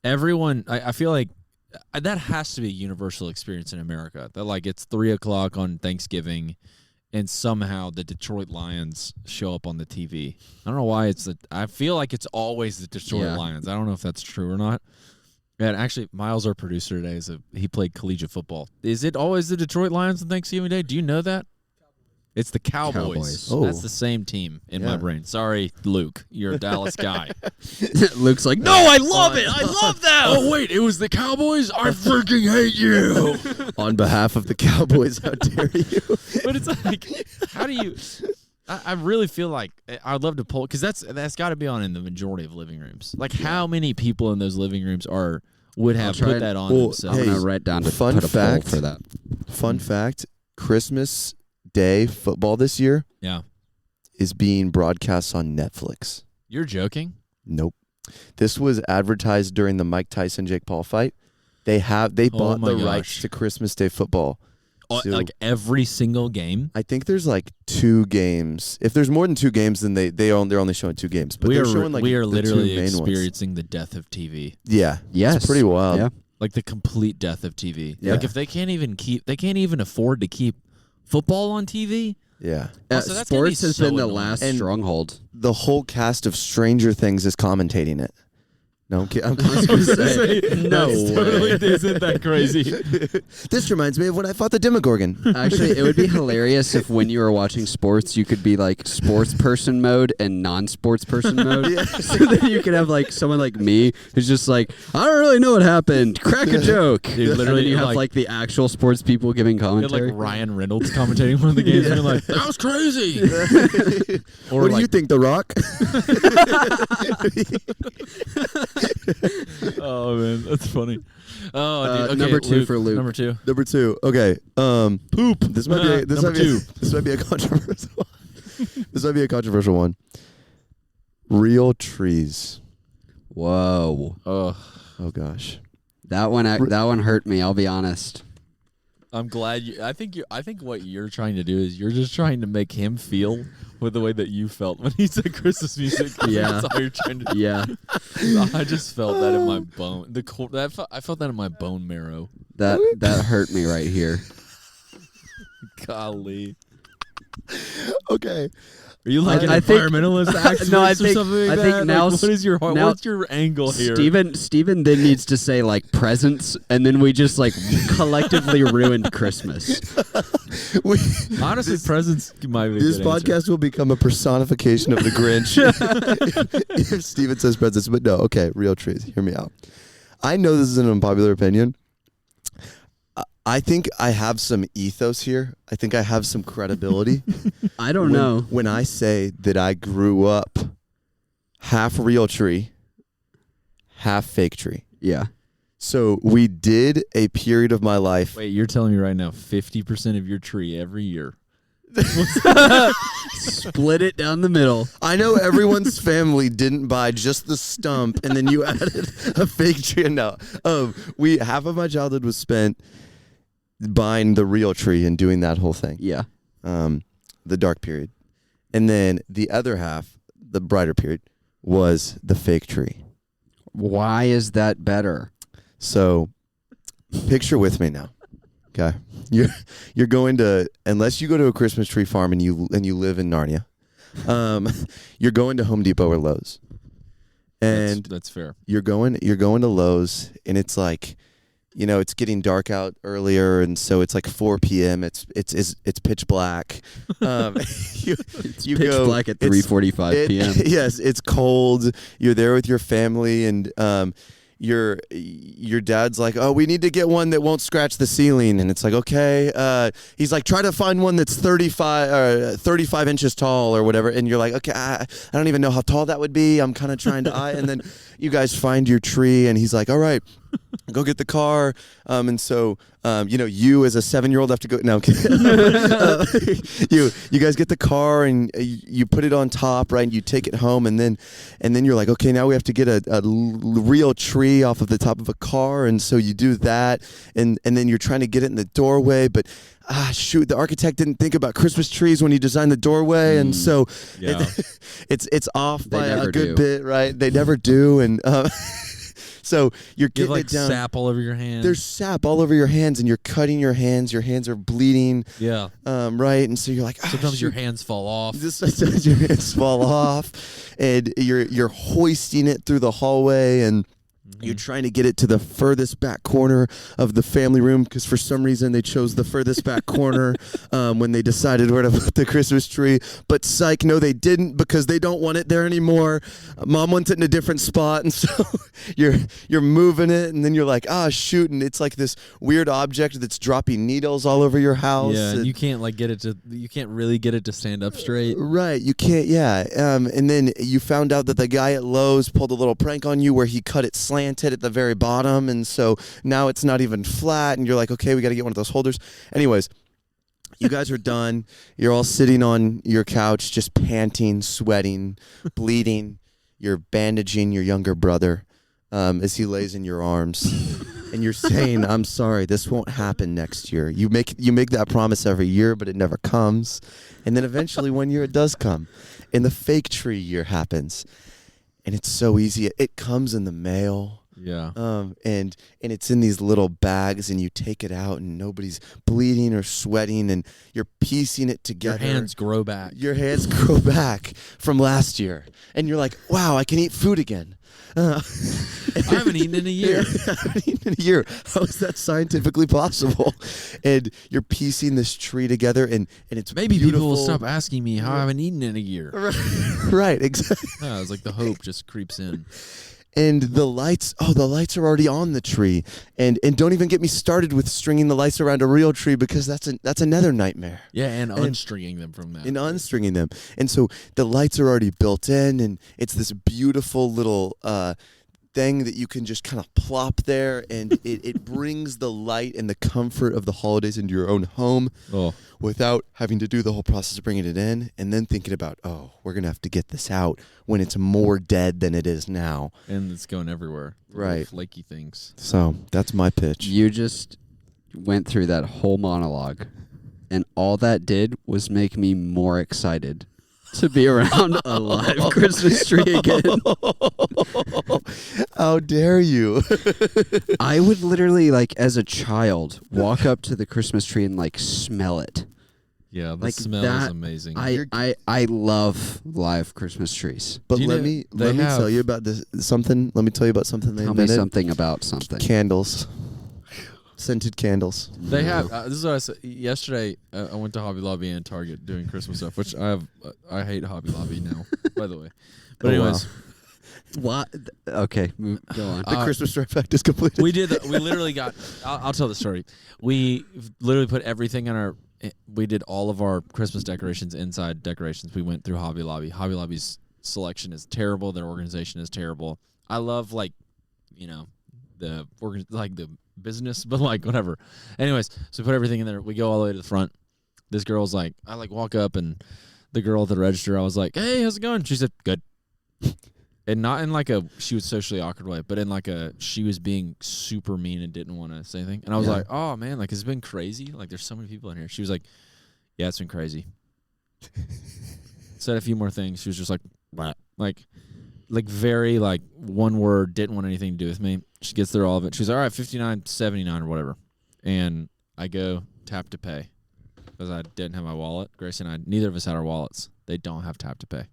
S2: everyone, I feel like that has to be a universal experience in America. That like it's 3:00 on Thanksgiving, and somehow the Detroit Lions show up on the TV. I don't know why I feel like it's always the Detroit Lions. I don't know if that's true or not. And actually, Miles, our producer today, he played collegiate football. Is it always the Detroit Lions on Thanksgiving Day? Do you know that? It's the Cowboys.
S3: Oh.
S2: That's the same team in my brain. Sorry, Luke. You're a Dallas guy.
S1: Luke's like, no, I love it. I love that.
S2: Oh, wait, it was the Cowboys? I freaking hate you.
S3: On behalf of the Cowboys, how dare you?
S2: But it's like, how do you... I really feel like I'd love to poll, because that's got to be on in the majority of living rooms. Like, how many people in those living rooms would have put that on themselves?
S1: I'm going to write down to
S3: fun
S1: put a
S3: fact
S1: poll for that.
S3: Fun fact, Christmas Day football this year is being broadcast on Netflix.
S2: You're joking?
S3: Nope. This was advertised during the Mike Tyson-Jake Paul fight. They bought the rights to Christmas Day football.
S2: So like every single game?
S3: I think there's like 2 games. If there's more than 2 games, then they're only showing 2 games. But they're showing like
S2: we are
S3: the
S2: literally
S3: 2 main
S2: experiencing
S3: ones.
S2: the death of TV.
S3: Yeah.
S1: Yes.
S3: It's pretty wild.
S1: Yeah.
S2: like the complete death of TV.
S3: Yeah.
S2: Like if they can't even afford to keep football on TV.
S3: Yeah.
S2: So that's gonna be
S1: sports has
S2: so
S1: been the
S2: annoying.
S1: last
S3: And
S1: stronghold.
S3: The whole cast of Stranger Things is commentating it. No, I'm kidding.
S1: No way.
S2: Totally isn't that crazy.
S3: This reminds me of when I fought the Demogorgon.
S1: Actually, it would be hilarious if when you were watching sports, you could be like sports person mode and non-sports person mode. So then you could have like someone like me who's just like, I don't really know what happened. Crack a joke.
S2: Dude, literally,
S1: and then you have
S2: like-
S1: like the actual sports people giving
S2: You had
S1: commentary.
S2: like Ryan Reynolds commentating one of the games, being like, "That was crazy." Or
S3: What do you
S2: like,
S3: think, The Rock?
S2: oh man, that's funny. Oh, dude. Okay,
S1: number 2 for Luke.
S2: Number 2.
S3: Number 2. Okay. Poop. This might be. This might
S2: Number
S3: be.
S2: 2.
S3: This might be a controversial. This might be a controversial one. Real trees.
S1: Whoa.
S2: Oh,
S3: Oh gosh.
S1: That one hurt me, I'll be honest.
S2: I'm glad you. I think what you're trying to do is you're just trying to make him feel with the way that you felt when he said Christmas music.
S1: Yeah.
S2: That's all you're trying to do.
S1: Yeah.
S2: I just felt that in my bone. I felt that in my bone marrow.
S1: That hurt me right here.
S2: Golly.
S3: Okay.
S2: Are you like an
S1: I think-
S2: environmentalist activist
S1: No, I
S2: or
S1: think-
S2: something like
S1: I think
S2: that?
S1: now-
S2: Like, what is your
S1: now-
S2: what's your angle here?
S1: Steven then needs to say like presents, and then we just like collectively ruined Christmas.
S2: Honestly, presents might be a
S3: This
S2: good answer.
S3: podcast will become a personification of the Grinch if Steven says presents. But no, okay, real trees. Hear me out. I know this is an unpopular opinion. I think I have some ethos here. I think I have some credibility.
S1: I don't know.
S3: When I say that I grew up half real tree, half fake tree.
S1: Yeah.
S3: So we did a period of my life.
S2: Wait, you're telling me right now 50% of your tree every year.
S1: Split it down the middle.
S3: I know everyone's family didn't buy just the stump, and then you added a fake tree. No, half of my childhood was spent buying the real tree and doing that whole thing.
S1: Yeah.
S3: The dark period, and then the other half, the brighter period, was the fake tree.
S1: Why is that better?
S3: So, picture with me now. Okay, you're going to, unless you go to a Christmas tree farm and you live in Narnia, you're going to Home Depot or Lowe's, and
S2: That's fair.
S3: you're going to Lowe's, and it's like, it's getting dark out earlier, and so it's like 4 p.m. It's pitch black. You
S1: Pitch
S3: go,
S1: black at
S3: it's-
S1: 3:45 p.m.
S3: Yes, it's cold. You're there with your family, and your dad's like, oh, we need to get one that won't scratch the ceiling, and it's like, okay. He's like, try to find one that's 35 inches tall or whatever, and you're like, okay, I don't even know how tall that would be. I'm kind of trying to and then you guys find your tree, and he's like, all right, go get the car. And so you as a 7-year-old have to go. No, I'm kidding. You guys get the car, and you put it on top, right? And you take it home, and then you're like, okay, now we have to get a real tree off of the top of a car, and so you do that, and then you're trying to get it in the doorway, but shoot, the architect didn't think about Christmas trees when he designed the doorway, and so
S2: Yeah.
S3: it's off
S1: They
S3: by a
S1: never
S3: good
S1: do.
S3: bit, right? They never do, and so you're
S2: You have
S3: getting
S2: like
S3: it down.
S2: sap all over your hands.
S3: There's sap all over your hands, and you're cutting your hands. Your hands are bleeding,
S2: yeah.
S3: right? And so you're like,
S2: Sometimes your
S3: shoot.
S2: hands fall off.
S3: Sometimes your hands fall off, and you're hoisting it through the hallway, and you're trying to get it to the furthest back corner of the family room, because for some reason they chose the furthest back corner when they decided where to put the Christmas tree. But psych, no, they didn't, because they don't want it there anymore. Mom wants it in a different spot, and so you're moving it, and then you're like, shoot, and it's like this weird object that's dropping needles all over your house.
S2: Yeah, and
S3: and
S2: you can't you can't really get it to stand up straight.
S3: Right, you can't, yeah. And then you found out that the guy at Lowe's pulled a little prank on you where he cut it slanted at the very bottom, and so now it's not even flat, and you're like, okay, we got to get one of those holders. Anyways, you guys are done. You're all sitting on your couch, just panting, sweating, bleeding. You're bandaging your younger brother as he lays in your arms, and you're saying, I'm sorry, this won't happen next year. You make that promise every year, but it never comes. And then eventually one year it does come, and the fake tree year happens. And it's so easy. It comes in the mail.
S2: Yeah.
S3: And it's in these little bags, and you take it out, and nobody's bleeding or sweating, and you're piecing it together.
S2: Your hands grow back.
S3: Your hands grow back from last year, and you're like, wow, I can eat food again.
S2: I haven't eaten in a year.
S3: I haven't eaten in a year. How is that scientifically possible? And you're piecing this tree together, and it's
S2: maybe
S3: beautiful.
S2: people will stop asking me how I haven't eaten in a year.
S3: Right, exactly.
S2: Yeah, it's like the hope just creeps in.
S3: And the lights are already on the tree. And don't even get me started with stringing the lights around a real tree, because that's another nightmare.
S2: Yeah, and unstringing them from that.
S3: And unstringing them. And so the lights are already built in, and it's this beautiful little thing that you can just kind of plop there, and it brings the light and the comfort of the holidays into your own home without having to do the whole process of bringing it in and then thinking about, oh, we're going to have to get this out when it's more dead than it is now.
S2: And it's going everywhere.
S3: Right.
S2: Flaky things.
S3: So that's my pitch.
S1: You just went through that whole monologue, and all that did was make me more excited to be around a live Christmas tree again.
S3: How dare you?
S1: I would literally, like, as a child, walk up to the Christmas tree and, like, smell it.
S2: Yeah, the
S1: Like
S2: smell is amazing.
S1: I love live Christmas trees.
S3: But let me tell you about this something. Let me tell you about something they invented.
S1: Tell me something about something.
S3: Candles. Scented candles.
S2: They have. This is what I said yesterday. I went to Hobby Lobby and Target doing Christmas stuff, which I hate Hobby Lobby now, by the way. But anyways,
S1: what? Okay, go on.
S3: The Christmas trifecta is completed.
S2: We literally got. I'll tell the story. We literally put everything in our. We did all of our Christmas decorations inside decorations. We went through Hobby Lobby. Hobby Lobby's selection is terrible. Their organization is terrible. I love the business, but like whatever. Anyways, so we put everything in there. We go all the way to the front. This girl's like, I like walk up, and the girl at the register, I was like, hey, how's it going? She said, good. And not in like she was socially awkward way, but in like she was being super mean and didn't want to say anything. And I was like, oh man, like, it's been crazy. Like, there's so many people in here. She was like, yeah, it's been crazy. Said a few more things. She was just like, what? Like very like one word, didn't want anything to do with me. She gets through all of it. She's all right, $59.79 or whatever. And I go tap to pay because I didn't have my wallet. Grace and I, neither of us had our wallets. They don't have tap to pay.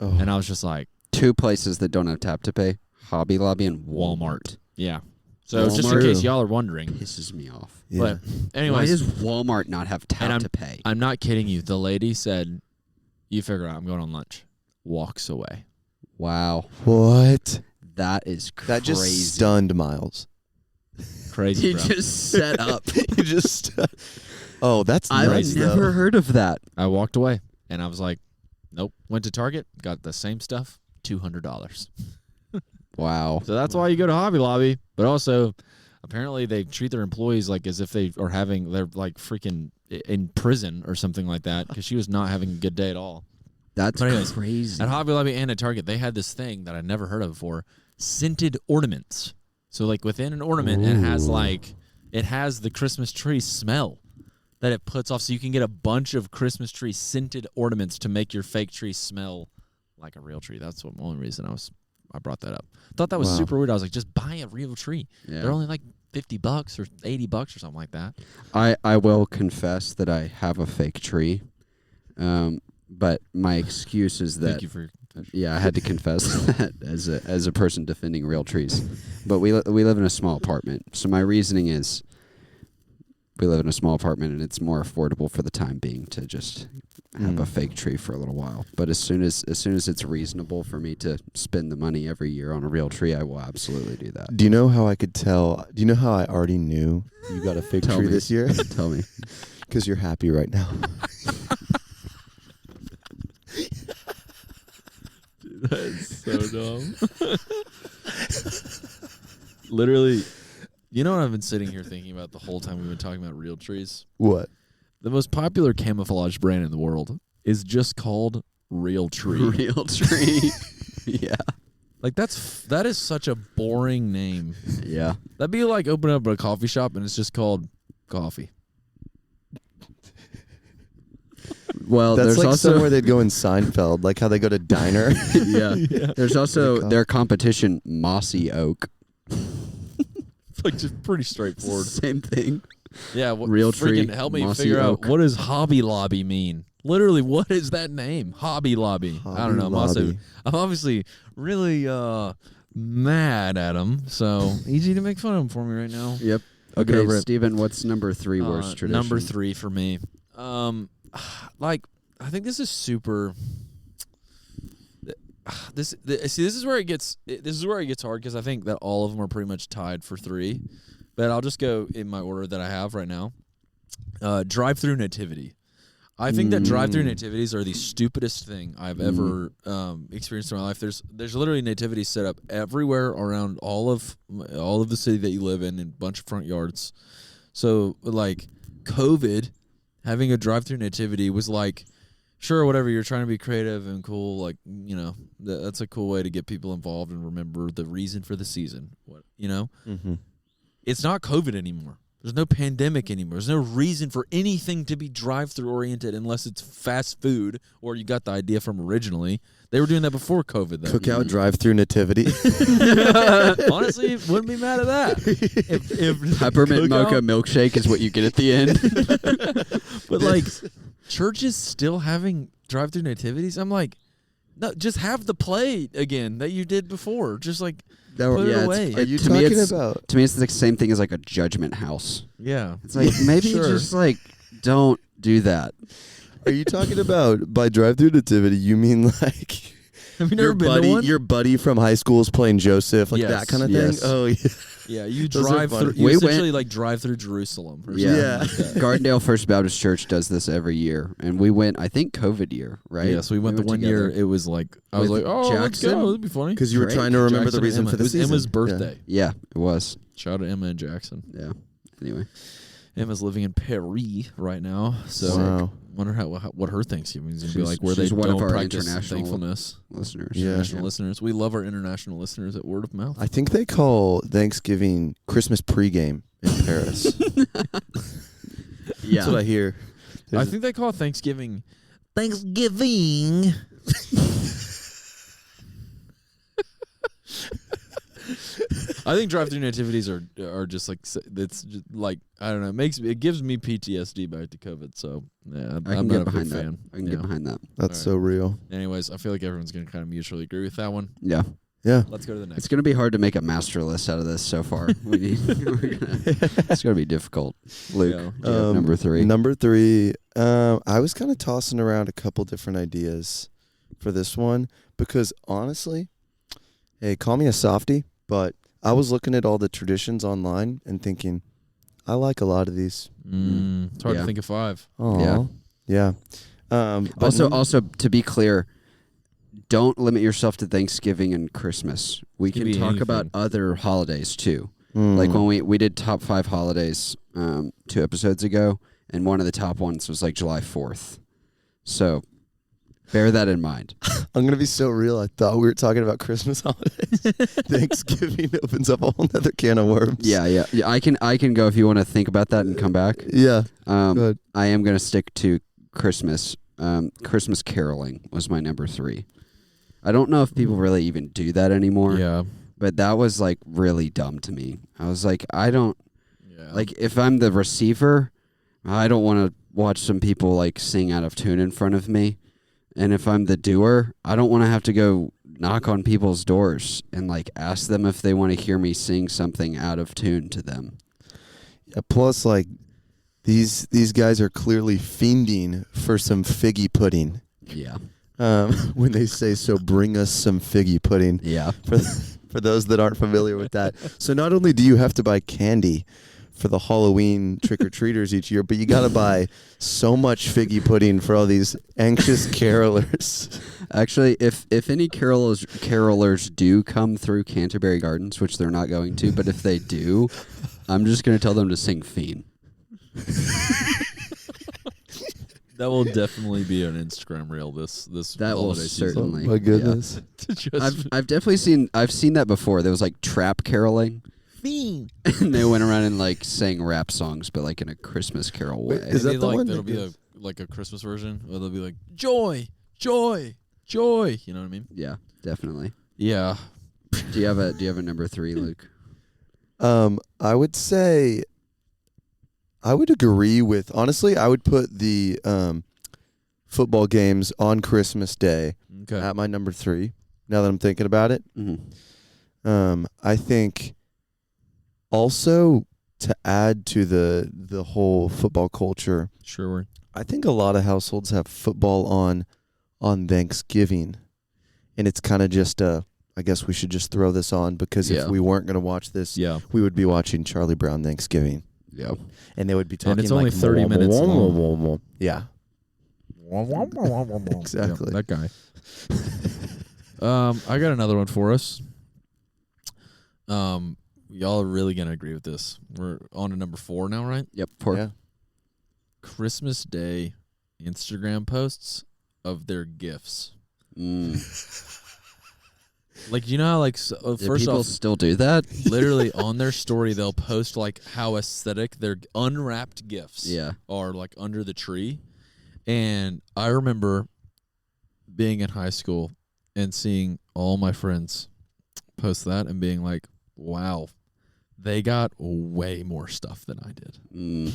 S2: Oh. And I was just like,
S1: two places that don't have tap to pay: Hobby Lobby and Walmart.
S2: Yeah. So just in case y'all are wondering,
S1: pisses me off.
S2: Yeah. But anyways,
S1: why does Walmart not have tap to pay?
S2: I'm not kidding you. The lady said, "You figure it out. I'm going on lunch." Walks away.
S1: Wow.
S3: What?
S1: That is crazy.
S3: That just stunned Miles.
S2: Crazy,
S1: bro. Just set up.
S3: You just... Oh, that's nice,
S1: I've never heard of that.
S2: I walked away, and I was like, nope. Went to Target, got the same stuff, $200.
S1: Wow.
S2: So that's why you go to Hobby Lobby. But also, apparently they treat their employees like as if they're like freaking in prison or something like that, because she was not having a good day at all.
S1: That's crazy.
S2: At Hobby Lobby and at Target, they had this thing that I'd never heard of before: scented ornaments. So like within an ornament, it has the Christmas tree smell that it puts off. So you can get a bunch of Christmas tree scented ornaments to make your fake tree smell like a real tree. That's the only reason I brought that up. Thought that was super weird. I was like, just buy a real tree. Yeah. They're only like $50 or $80 or something like that.
S1: I will confess that I have a fake tree. But my excuse is that...
S2: Thank you for your confession.
S1: Yeah, I had to confess that as a person defending real trees. But we live in a small apartment, so my reasoning is we live in a small apartment and it's more affordable for the time being to just have a fake tree for a little while. But as soon as it's reasonable for me to spend the money every year on a real tree, I will absolutely do that.
S3: Do you know how I could tell? Do you know how I already knew you got a fake tree this year?
S1: Tell me.
S3: Because you're happy right now.
S2: That's so dumb. Literally, you know what I've been sitting here thinking about the whole time we've been talking about real trees?
S3: What?
S2: The most popular camouflage brand in the world is just called Real Tree.
S1: Real Tree. Yeah.
S2: Like that is such a boring name.
S1: Yeah.
S2: That'd be like opening up a coffee shop and it's just called coffee.
S1: Well,
S3: That's
S1: there's
S3: like
S1: also
S3: somewhere they'd go in Seinfeld, like how they go to diner.
S1: yeah. There's also their competition, Mossy Oak.
S2: It's like just pretty straightforward.
S1: Same thing.
S2: Yeah,
S1: Real tree.
S2: Help me
S1: Mossy
S2: figure
S1: Oak.
S2: out what does Hobby Lobby mean. Literally, what is that name? Hobby Lobby. I don't know.
S3: Lobby.
S2: I'm obviously really mad at him. So easy to make fun of him for me right now.
S1: Yep.
S2: I'll get over
S1: Okay,
S2: it.
S1: Steven, what's number 3 worst tradition?
S2: Number 3 for me. Like I think this is super. This is where it gets hard because I think that all of them are pretty much tied for 3, but I'll just go in my order that I have right now. Drive-through nativity. I think that drive-through nativities are the stupidest thing I've ever experienced in my life. There's literally nativities set up everywhere around all of the city that you live in a bunch of front yards. So like COVID, having a drive-through nativity was like, sure, whatever, you're trying to be creative and cool, like, you know, that's a cool way to get people involved and remember the reason for the season.
S3: Mm-hmm.
S2: It's not COVID anymore. There's no pandemic anymore. There's no reason for anything to be drive-through oriented unless it's fast food or you got the idea from originally. They were doing that before COVID, though.
S3: Cookout drive-through nativity.
S2: Honestly, wouldn't be mad at that. If
S1: Peppermint mocha milkshake is what you get at the end.
S2: But like churches still having drive-through nativities, I'm like, no, just have the play again that you did before. Just like put it away.
S3: Are you talking about?
S1: To me, it's the same thing as like a judgment house.
S2: Yeah.
S1: It's like maybe just like don't do that.
S3: Are you talking about by drive-through nativity? You mean like
S2: have you never been
S3: buddy,
S2: to one?
S3: your buddy from high school is playing Joseph, like that kind of thing?
S1: Yes.
S3: Oh, yeah.
S2: Yeah, you
S3: Those
S2: drive
S3: are
S2: through.
S3: fun.
S2: You
S1: We
S2: essentially like drive through Jerusalem. Or
S1: Yeah.
S2: something like that.
S1: Gardendale First Baptist Church does this every year, and we went. I think COVID year, right?
S2: Yes, we went the one
S1: together.
S2: year. It was like I was
S1: With
S2: like, oh, let's
S1: Jackson?
S2: go. It'd be funny.
S3: Because you were
S1: Great.
S3: trying to remember
S2: Jackson
S3: the reason
S2: and
S3: for the
S2: Emma.
S3: season.
S2: It was Emma's birthday.
S1: Yeah, it was.
S2: Shout out to Emma and Jackson.
S1: Yeah. Anyway,
S2: Emma's living in Paris right now, so
S3: Wow.
S2: wonder what her Thanksgiving is gonna be
S1: She's-
S2: like. Where they
S1: she's one of
S2: don't
S1: our
S2: practice
S1: international
S2: thankfulness.
S1: listeners.
S3: Yeah.
S2: International listeners, we love our international listeners at Word of Mouth.
S3: I think they call Thanksgiving Christmas pregame in Paris.
S1: Yeah.
S3: That's what I hear.
S2: I think they call Thanksgiving Thanksgiving. I think drive-through nativities are just like it's just like I don't know. It gives me PTSD back to COVID. So yeah,
S1: I can
S2: I'm
S1: get
S2: not a big
S1: behind that.
S2: fan.
S1: I can get behind that.
S3: That's
S2: All
S3: so real.
S2: Anyways, I feel like everyone's gonna kind of mutually agree with that one.
S1: Yeah.
S3: Yeah.
S2: Let's go to the next.
S1: It's going to be hard to make a master list out of this so far. It's going to be difficult. Luke,
S2: Yeah.
S1: do you have number 3.
S3: Number 3, I was kind of tossing around a couple different ideas for this one because honestly, hey, call me a softie, but I was looking at all the traditions online and thinking, I like a lot of these.
S2: It's hard
S1: Yeah.
S2: to think of 5.
S3: Oh, yeah. But
S1: Also, to be clear, don't limit yourself to Thanksgiving and Christmas. We
S2: Could
S1: can
S2: be
S1: talk about
S2: anything.
S1: other holidays too. Like when we did top 5 holidays 2 episodes ago, and one of the top ones was like July 4th. So bear that in mind.
S3: I'm going to be so real. I thought we were talking about Christmas holidays. Thanksgiving opens up a whole other can of worms.
S1: Yeah. I can go if you want to think about that and come back.
S3: Yeah. Go ahead.
S1: I am going to stick to Christmas. Christmas caroling was my number 3. I don't know if people really even do that anymore.
S2: Yeah.
S1: But that was like really dumb to me. I was like,
S2: Yeah.
S1: like if I'm the receiver, I don't want to watch some people like sing out of tune in front of me. And if I'm the doer, I don't want to have to go knock on people's doors and like ask them if they want to hear me sing something out of tune to them.
S3: Yeah, plus, like, these guys are clearly fiending for some figgy pudding.
S1: Yeah.
S3: When they say, so bring us some figgy pudding.
S1: Yeah.
S3: For those that aren't familiar with that. So not only do you have to buy candy for the Halloween trick-or-treaters each year, but you got to buy so much figgy pudding for all these anxious carolers.
S1: Actually, if any carolers do come through Canterbury Gardens, which they're not going to, but if they do, I'm just going to tell them to sing Fiend.
S2: That will definitely be an Instagram reel this
S1: That will
S2: holiday season.
S1: certainly.
S3: Oh, my goodness.
S1: I've definitely seen that before. There was like trap caroling.
S2: Fiend.
S1: And they went around and like sang rap songs, but like in a Christmas carol way.
S3: Wait, is that the one
S2: There'll
S3: that
S2: be like a Christmas version where they'll be like joy, joy, joy. You know what I mean?
S1: Yeah, definitely.
S2: Yeah.
S1: Do you have a number 3, Luke?
S3: I would say I would agree with, honestly, I would put the football games on Christmas Day at my number 3, now that I'm thinking about it.
S1: Mm-hmm.
S3: I think also to add to the whole football culture,
S2: Sure.
S3: I think a lot of households have football on Thanksgiving, and it's kind of just I guess we should just throw this on because if we weren't going to watch this, we would be watching Charlie Brown Thanksgiving.
S1: Yeah.
S3: And they would be talking
S2: and it's only 30 minutes long.
S3: Yeah. Exactly.
S2: That guy. I got another one for us. Y'all are really going to agree with this. We're on to number 4 now, right?
S1: Yep, 4.
S3: Yeah.
S2: Christmas Day Instagram posts of their gifts. Like, you know how, like, first
S1: people
S2: off,
S1: still do that?
S2: literally on their story, they'll post, like, how aesthetic their unwrapped gifts are, like, under the tree. And I remember being in high school and seeing all my friends post that and being like, wow, they got way more stuff than I did.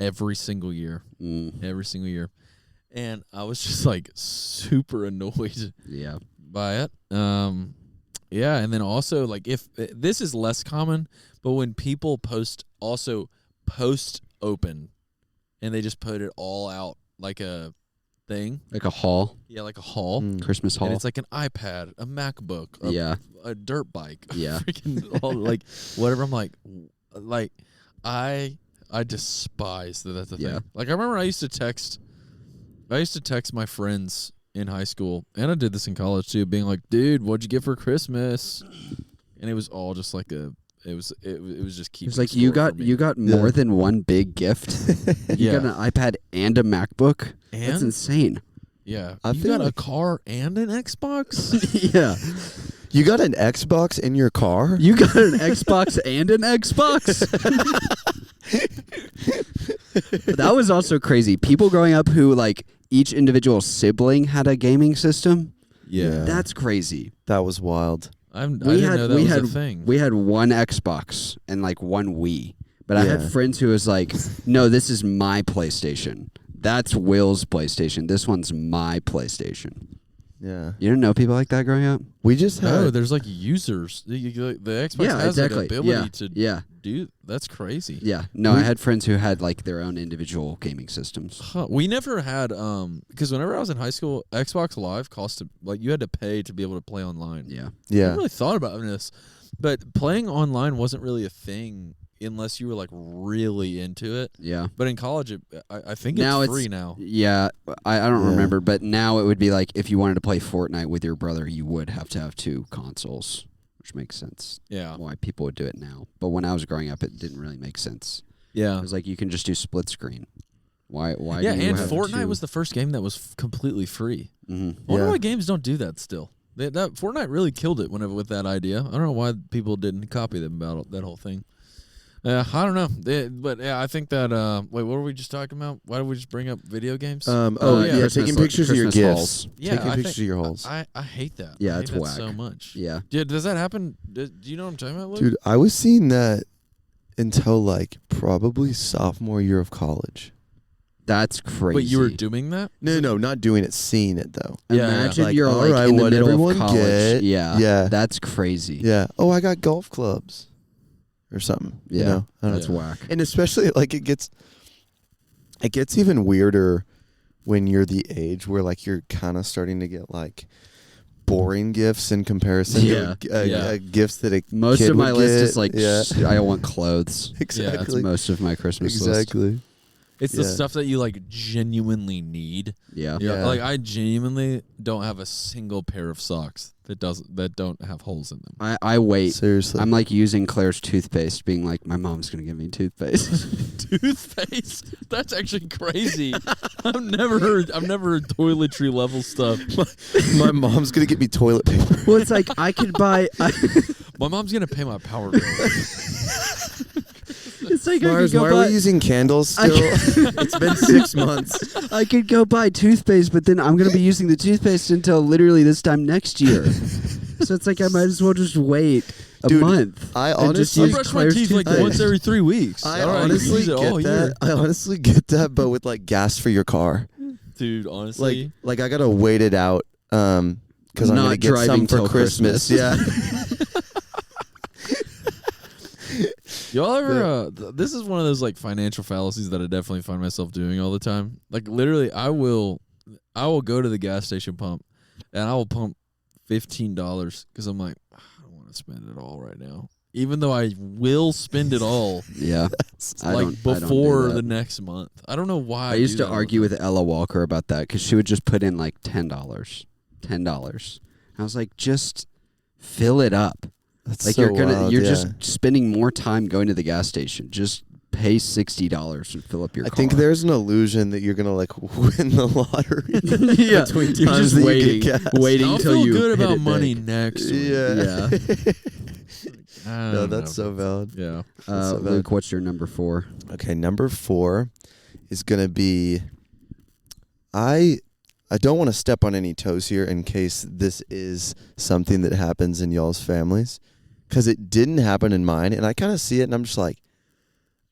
S2: Every single year. Every single year. And I was just, like, super annoyed by it. Yeah, and then also, like, if this is less common, but when people post open, and they just put it all out like a thing,
S1: like a haul.
S2: Yeah, like a haul,
S1: Christmas haul.
S2: and it's like an iPad, a MacBook, a dirt bike, freaking all, like whatever. I'm like I despise that. That's a thing. Like I remember I used to text my friends in high school, and I did this in college too, being like, dude, what'd you get for Christmas? And it was all just like it was just keeping.
S1: It's like you got more than one big gift. You got an iPad and a MacBook. That's insane.
S2: Yeah. You got a car and an Xbox?
S1: Yeah.
S3: You got an Xbox in your car?
S1: You got an Xbox and an Xbox? That was also crazy. People growing up who, like, each individual sibling had a gaming system.
S3: Yeah.
S1: That's crazy.
S3: That was wild.
S2: I didn't know that was a thing.
S1: We had one Xbox and, like, one Wii. But I had friends who was like, no, this is my PlayStation. That's Will's PlayStation. This one's my PlayStation.
S3: Yeah.
S1: You didn't know people like that growing up?
S3: We just had...
S2: No, there's like users. The Xbox has the ability to do... That's crazy.
S1: Yeah. No, I had friends who had like their own individual gaming systems.
S2: We never had... Because whenever I was in high school, Xbox Live cost... Like, you had to pay to be able to play online.
S1: Yeah.
S3: Yeah.
S2: I never really thought about this. But playing online wasn't really a thing unless you were like really into it. Yeah. But in college, I think it's free now.
S1: Yeah. I don't remember, but now it would be like if you wanted to play Fortnite with your brother, you would have to have 2 consoles, which makes sense.
S2: Yeah.
S1: Why people would do it now. But when I was growing up, it didn't really make sense.
S2: Yeah.
S1: It was like you can just do split screen. Why?
S2: Yeah,
S1: do you
S2: and
S1: have
S2: Fortnite
S1: 2?
S2: was the first game that was completely free.
S1: Mm-hmm.
S2: I wonder why games don't do that still. That Fortnite really killed it with that idea. I don't know why people didn't copy them about that whole thing. I don't know. But yeah, I think that wait, what were we just talking about? Why did we just bring up video games?
S3: Taking pictures of your gifts.
S2: Yeah,
S3: taking pictures of your hauls.
S2: I hate that.
S1: Yeah,
S2: I
S1: it's
S2: hate
S1: whack.
S2: that so much.
S1: Yeah.
S2: Does that happen? Do you know what I'm talking about, Luke?
S3: Dude, I was seeing that until like probably sophomore year of college.
S1: That's crazy.
S2: But you were doing that?
S3: No, not doing it, seeing it though.
S1: Imagine
S3: like,
S1: you're
S3: all
S1: like
S3: right,
S1: in the
S3: what
S1: middle
S3: everyone
S1: of college.
S3: get.
S1: Yeah. That's crazy.
S3: Yeah. Oh, I got golf clubs. Or something.
S1: Yeah.
S3: You know?
S1: That's whack.
S3: And especially like it gets even weirder when you're the age where like you're kind of starting to get like boring gifts in comparison to gifts that a
S1: most
S3: kid
S1: of my
S3: would
S1: list
S3: get.
S1: is like I want clothes.
S3: Exactly.
S1: That's most of my Christmas list.
S3: Exactly.
S2: It's the stuff that you like genuinely need.
S1: Yeah.
S2: Like I genuinely don't have a single pair of socks that don't have holes in them.
S1: I wait.
S3: Seriously.
S1: I'm like using Claire's toothpaste, being like, my mom's gonna give me toothpaste.
S2: Toothpaste? That's actually crazy. I've never heard toiletry level stuff.
S3: My mom's gonna get me toilet paper.
S1: Well, it's like I could buy.
S2: My mom's gonna pay my power bill.
S1: It's It's like
S3: Mars, why are we using candles still? It's been 6 months.
S1: I could go buy toothpaste, but then I'm going to be using the toothpaste until literally this time next year. So it's like I might as well just wait a month.
S3: I honestly
S2: brush my teeth like once every 3 weeks.
S3: I honestly get that. I honestly get that, but with like gas for your car.
S2: Dude, honestly.
S3: Like I got to wait it out because I'm going to get some for Christmas. Yeah.
S2: Y'all ever this is one of those like financial fallacies that I definitely find myself doing all the time. Like literally I will go to the gas station pump and I will pump $15 because I'm like, I don't want to spend it all right now. Even though I will spend it all.
S1: Yeah.
S2: Before the next month. I don't know why.
S1: I used to argue with Ella Walker about that because she would just put in like $10. I was like, just fill it up.
S3: That's
S1: like
S3: so
S1: you're just spending more time going to the gas station. Just pay $60 and fill up your car.
S3: I think there's an illusion that you're gonna like win the lottery.
S1: Yeah,
S3: between
S1: you're
S3: times
S1: just
S3: that
S1: waiting,
S3: you get gas.
S1: waiting
S2: I'll
S1: till
S2: feel
S1: you
S2: good
S1: hit
S2: about
S1: it
S2: money
S1: big.
S2: next week.
S3: Yeah. No, that's
S2: know.
S3: so valid.
S2: Yeah.
S3: So
S1: Luke, what's your number 4?
S3: Okay, number 4 is gonna be. I don't want to step on any toes here in case this is something that happens in y'all's families. Because it didn't happen in mine, and I kind of see it, and I'm just like,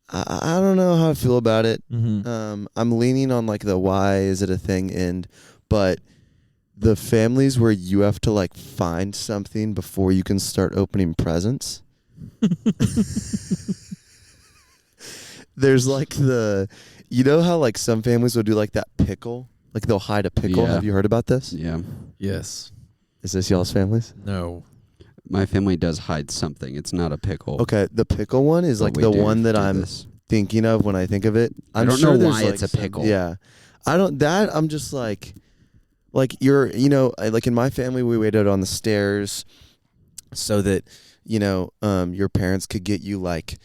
S3: I don't know how I feel about it.
S2: Mm-hmm.
S3: I'm leaning on like the why is it a thing end, but the families where you have to like find something before you can start opening presents. There's like you know how like some families will do like that pickle, like they'll hide a pickle.
S1: Yeah.
S3: Have you heard about this?
S1: Yeah.
S2: Yes.
S3: Is this y'all's families?
S2: No.
S1: My family does hide something. It's not a pickle.
S3: Okay, the pickle one is like the one that I'm thinking of when I think of it.
S1: I don't know why it's a pickle.
S3: Yeah. I'm just like you're, like in my family, we waited on the stairs so that, your parents could get you like,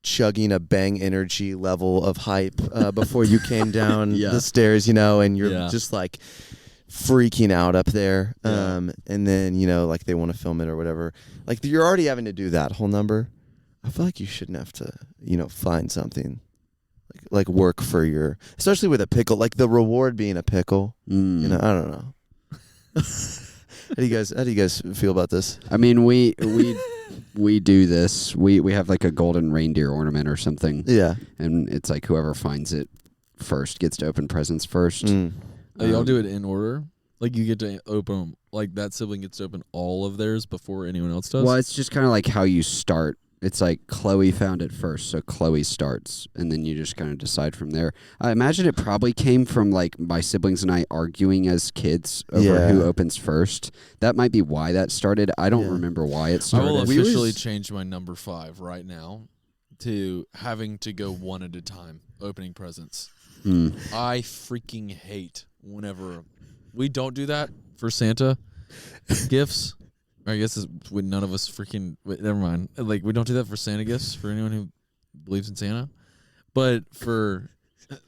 S3: chugging a Bang Energy level of hype, before you came down the stairs, and you're just like freaking out up there. And then, like they want to film it or whatever. Like you're already having to do that whole number. I feel like you shouldn't have to, find something like work for especially with a pickle, like the reward being a pickle. I don't know. How do you guys feel about this?
S1: I mean, we do this. We have like a golden reindeer ornament or something.
S3: Yeah.
S1: And it's like whoever finds it first gets to open presents first.
S2: Y'all do it in order? Like you get to open, like that sibling gets to open all of theirs before anyone else does?
S1: Well, it's just kind of like how you start. It's like Chloe found it first, so Chloe starts, and then you just kind of decide from there. I imagine it probably came from like my siblings and I arguing as kids over who opens first. That might be why that started. I don't remember why it started.
S2: I will officially change my number 5 right now to having to go one at a time, opening presents. I freaking hate whenever we don't do that for Santa gifts. I guess none of us freaking. Never mind. Like we don't do that for Santa gifts for anyone who believes in Santa, but for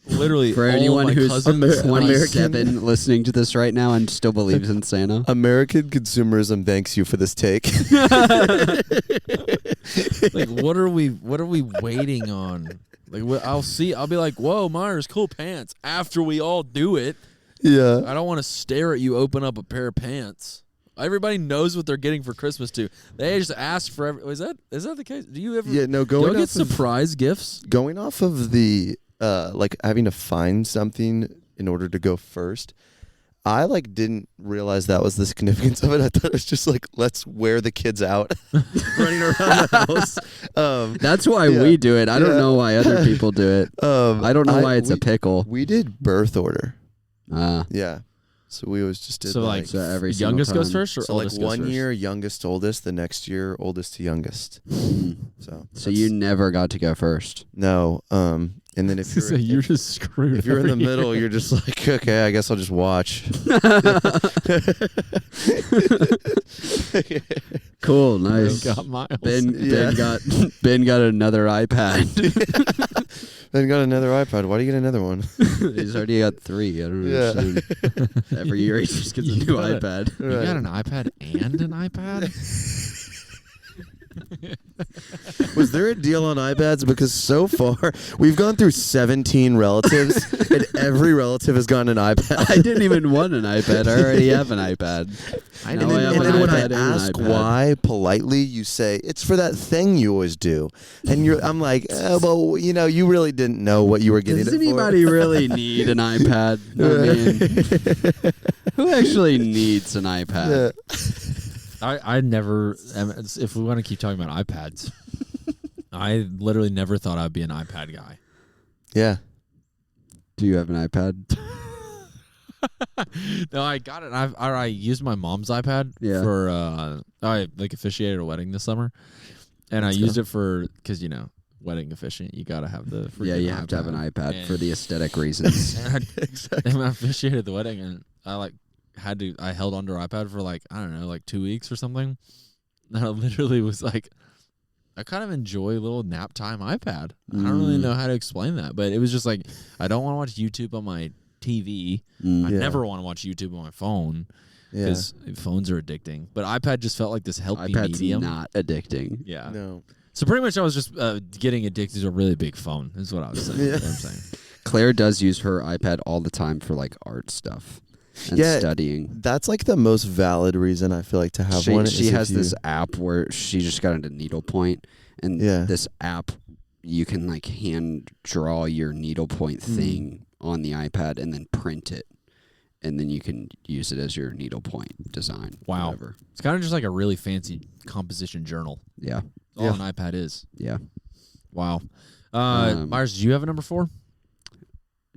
S2: literally
S1: for
S2: all
S1: anyone
S2: my
S1: who's
S2: cousins,
S1: 27 listening to this right now and still believes in Santa.
S3: American consumerism thanks you for this take.
S2: Like what are we waiting on? Like I'll be like, whoa, Myers, cool pants. After we all do it,
S3: yeah.
S2: I don't want to stare at you open up a pair of pants. Everybody knows what they're getting for Christmas too. They just ask for is that the case? Do you ever?
S3: Yeah, no.
S2: Do you get surprise gifts?
S3: Going off of the like having to find something in order to go first. I like didn't realize that was the significance of it. I thought it was just like let's wear the kids out, running around the house.
S1: That's why we do it. I don't know why other people do it. I don't know why it's a pickle.
S3: We did birth order.
S1: Yeah.
S3: So we always just did
S1: so every
S2: youngest goes first, or
S3: so
S2: oldest
S3: like
S2: goes
S3: 1
S2: first?
S3: year youngest oldest, the next year oldest to youngest. So
S1: you never got to go first.
S3: No. And then if
S2: you're just screwed.
S3: If you're in the middle, you're just like, okay, I guess I'll just watch.
S1: Cool, nice.
S2: Got Miles.
S1: Ben got another iPad.
S3: Ben got another iPad. Why do you get another one?
S1: He's already got 3. I don't understand. Every year he just gets a new iPad.
S2: You got an iPad and an iPad?
S3: Was there a deal on iPads? Because so far we've gone through 17 relatives, and every relative has gotten an iPad.
S1: I didn't even want an iPad. I already have an iPad.
S3: And then when I ask why, politely, you say, it's for that thing you always do. And I'm like, well, you really didn't know what you were getting.
S1: Does anybody really need an iPad? I mean, who actually needs an iPad?
S3: Yeah.
S2: I never, if we want to keep talking about iPads, I literally never thought I'd be an iPad guy.
S3: Yeah.
S1: Do you have an iPad?
S2: No, I got it. I used my mom's iPad for I officiated a wedding this summer, and I used it for because wedding officiant, you gotta have the
S1: you have to have an iPad for the aesthetic reasons.
S2: And I officiated the wedding, and I held onto her iPad for I don't know 2 weeks or something. And I literally was like, I kind of enjoy a little nap time iPad. I don't really know how to explain that, but it was just like I don't want to watch YouTube on my TV. I never want to watch YouTube on my phone because phones are addicting. But iPad just felt like this healthy medium.
S1: Not addicting.
S2: Yeah.
S3: No.
S2: So pretty much I was just getting addicted to a really big phone is what I was saying.
S3: Yeah.
S2: What I'm saying.
S1: Claire does use her iPad all the time for art stuff and studying.
S3: That's the most valid reason I feel like to have one.
S1: She has this app where she just got into needlepoint, and this app you can hand draw your needlepoint thing on the iPad and then print it, and then you can use it as your needlepoint design.
S2: Wow.
S1: Whatever.
S2: It's kind of just like a really fancy composition journal.
S1: Yeah.
S2: All an iPad is.
S1: Yeah.
S2: Wow. Myers, do you have a number 4?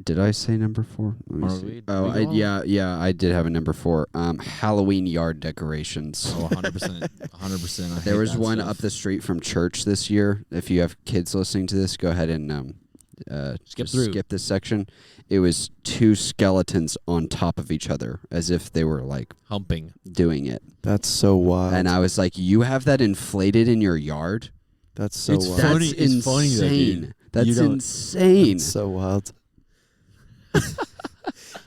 S1: Did I say number 4? I did have a number 4. Halloween yard decorations.
S2: Oh, 100%. 100%.
S1: There was one up the street from church this year. If you have kids listening to this, go ahead and skip this section. It was 2 skeletons on top of each other as if they were
S2: humping,
S1: doing it.
S3: That's so wild.
S1: And I was like, you have that inflated in your yard?
S3: That's so wild.
S2: Funny.
S1: That's
S2: it's funny
S1: insane. That's insane.
S3: That's so wild.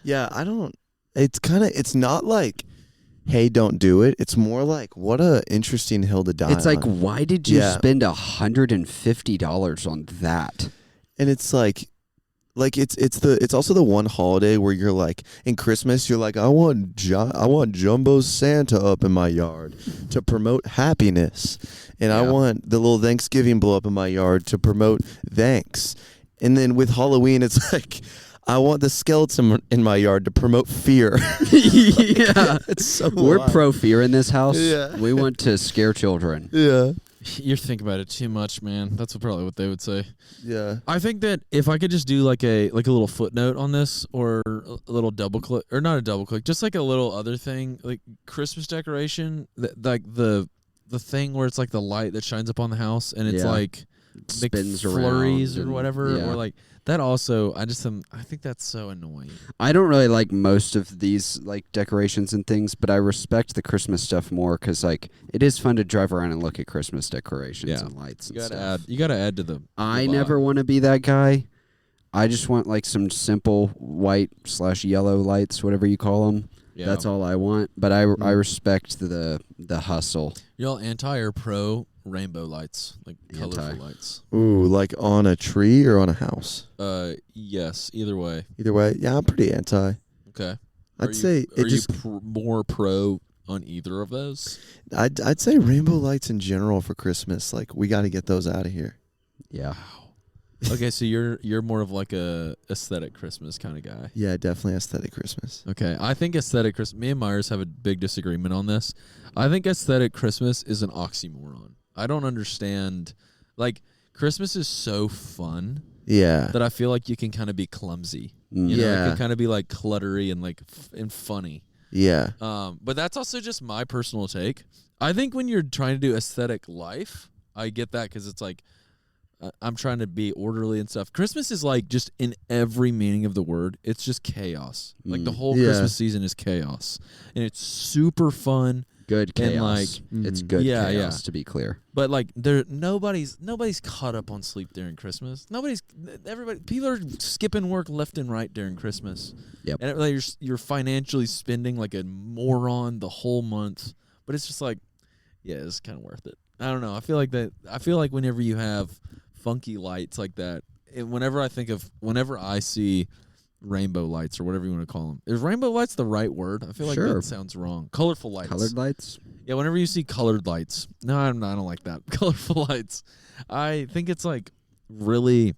S3: Yeah, I don't. It's not like, hey, don't do it. It's more like, what a interesting hill to die.
S1: It's like, why did you spend $150 on that?
S3: And it's it's also the one holiday where you're like, in Christmas you're like, I want Jumbo Santa up in my yard to promote happiness, and I want the little Thanksgiving blow up in my yard to promote thanks. And then with Halloween, it's like, I want the skeleton in my yard to promote fear.
S1: Yeah,
S3: it's so
S1: we're
S3: wild.
S1: pro fear in this house.
S3: Yeah.
S1: We want to scare children.
S3: Yeah.
S2: You're thinking about it too much, man. That's probably what they would say.
S3: Yeah.
S2: I think that if I could just do a little footnote on this, or a little double click, or not a double click, just a little other thing, Christmas decoration, the thing where it's the light that shines up on the house, and it's
S1: spins
S2: flurries
S1: around
S2: or whatever, or that also. I think that's so annoying.
S1: I don't really like most of these decorations and things, but I respect the Christmas stuff more because it is fun to drive around and look at Christmas decorations and lights.
S2: You gotta add to the.
S1: I never want to be that guy. I just want some simple white/yellow lights, whatever you call them. Yeah. That's all I want. But I respect the hustle.
S2: Y'all anti or pro rainbow lights, colorful lights?
S3: Ooh, on a tree or on a house?
S2: Yes, either way.
S3: Either way, yeah, I'm pretty anti.
S2: Okay.
S3: I'd say
S2: it just more pro on either of those.
S3: I'd say rainbow lights in general for Christmas. We got to get those out of here.
S1: Yeah.
S2: Okay, so you're more of a aesthetic Christmas kind of guy.
S3: Yeah, definitely aesthetic Christmas.
S2: Okay, I think aesthetic Christmas. Me and Myers have a big disagreement on this. I think aesthetic Christmas is an oxymoron. I don't understand. Christmas is so fun.
S3: Yeah.
S2: That I feel like you can kind of be clumsy. You know, it can kind of be cluttery and and funny.
S3: Yeah.
S2: But that's also just my personal take. I think when you're trying to do aesthetic life, I get that because it's I'm trying to be orderly and stuff. Christmas is just in every meaning of the word, it's just chaos. The whole Christmas season is chaos, and it's super fun.
S1: Good chaos. It's good chaos, to be clear.
S2: But nobody's caught up on sleep during Christmas. People are skipping work left and right during Christmas.
S1: Yep.
S2: And you're financially spending like a moron the whole month. But it's just it's kind of worth it. I don't know. I feel like whenever you have funky lights like that, whenever I see rainbow lights or whatever you want to call them, is rainbow lights the right word? I feel like that sounds wrong. Colorful lights.
S1: Colored lights?
S2: Yeah, whenever you see colored lights. No, I don't like that. Colorful lights. I think it's like really,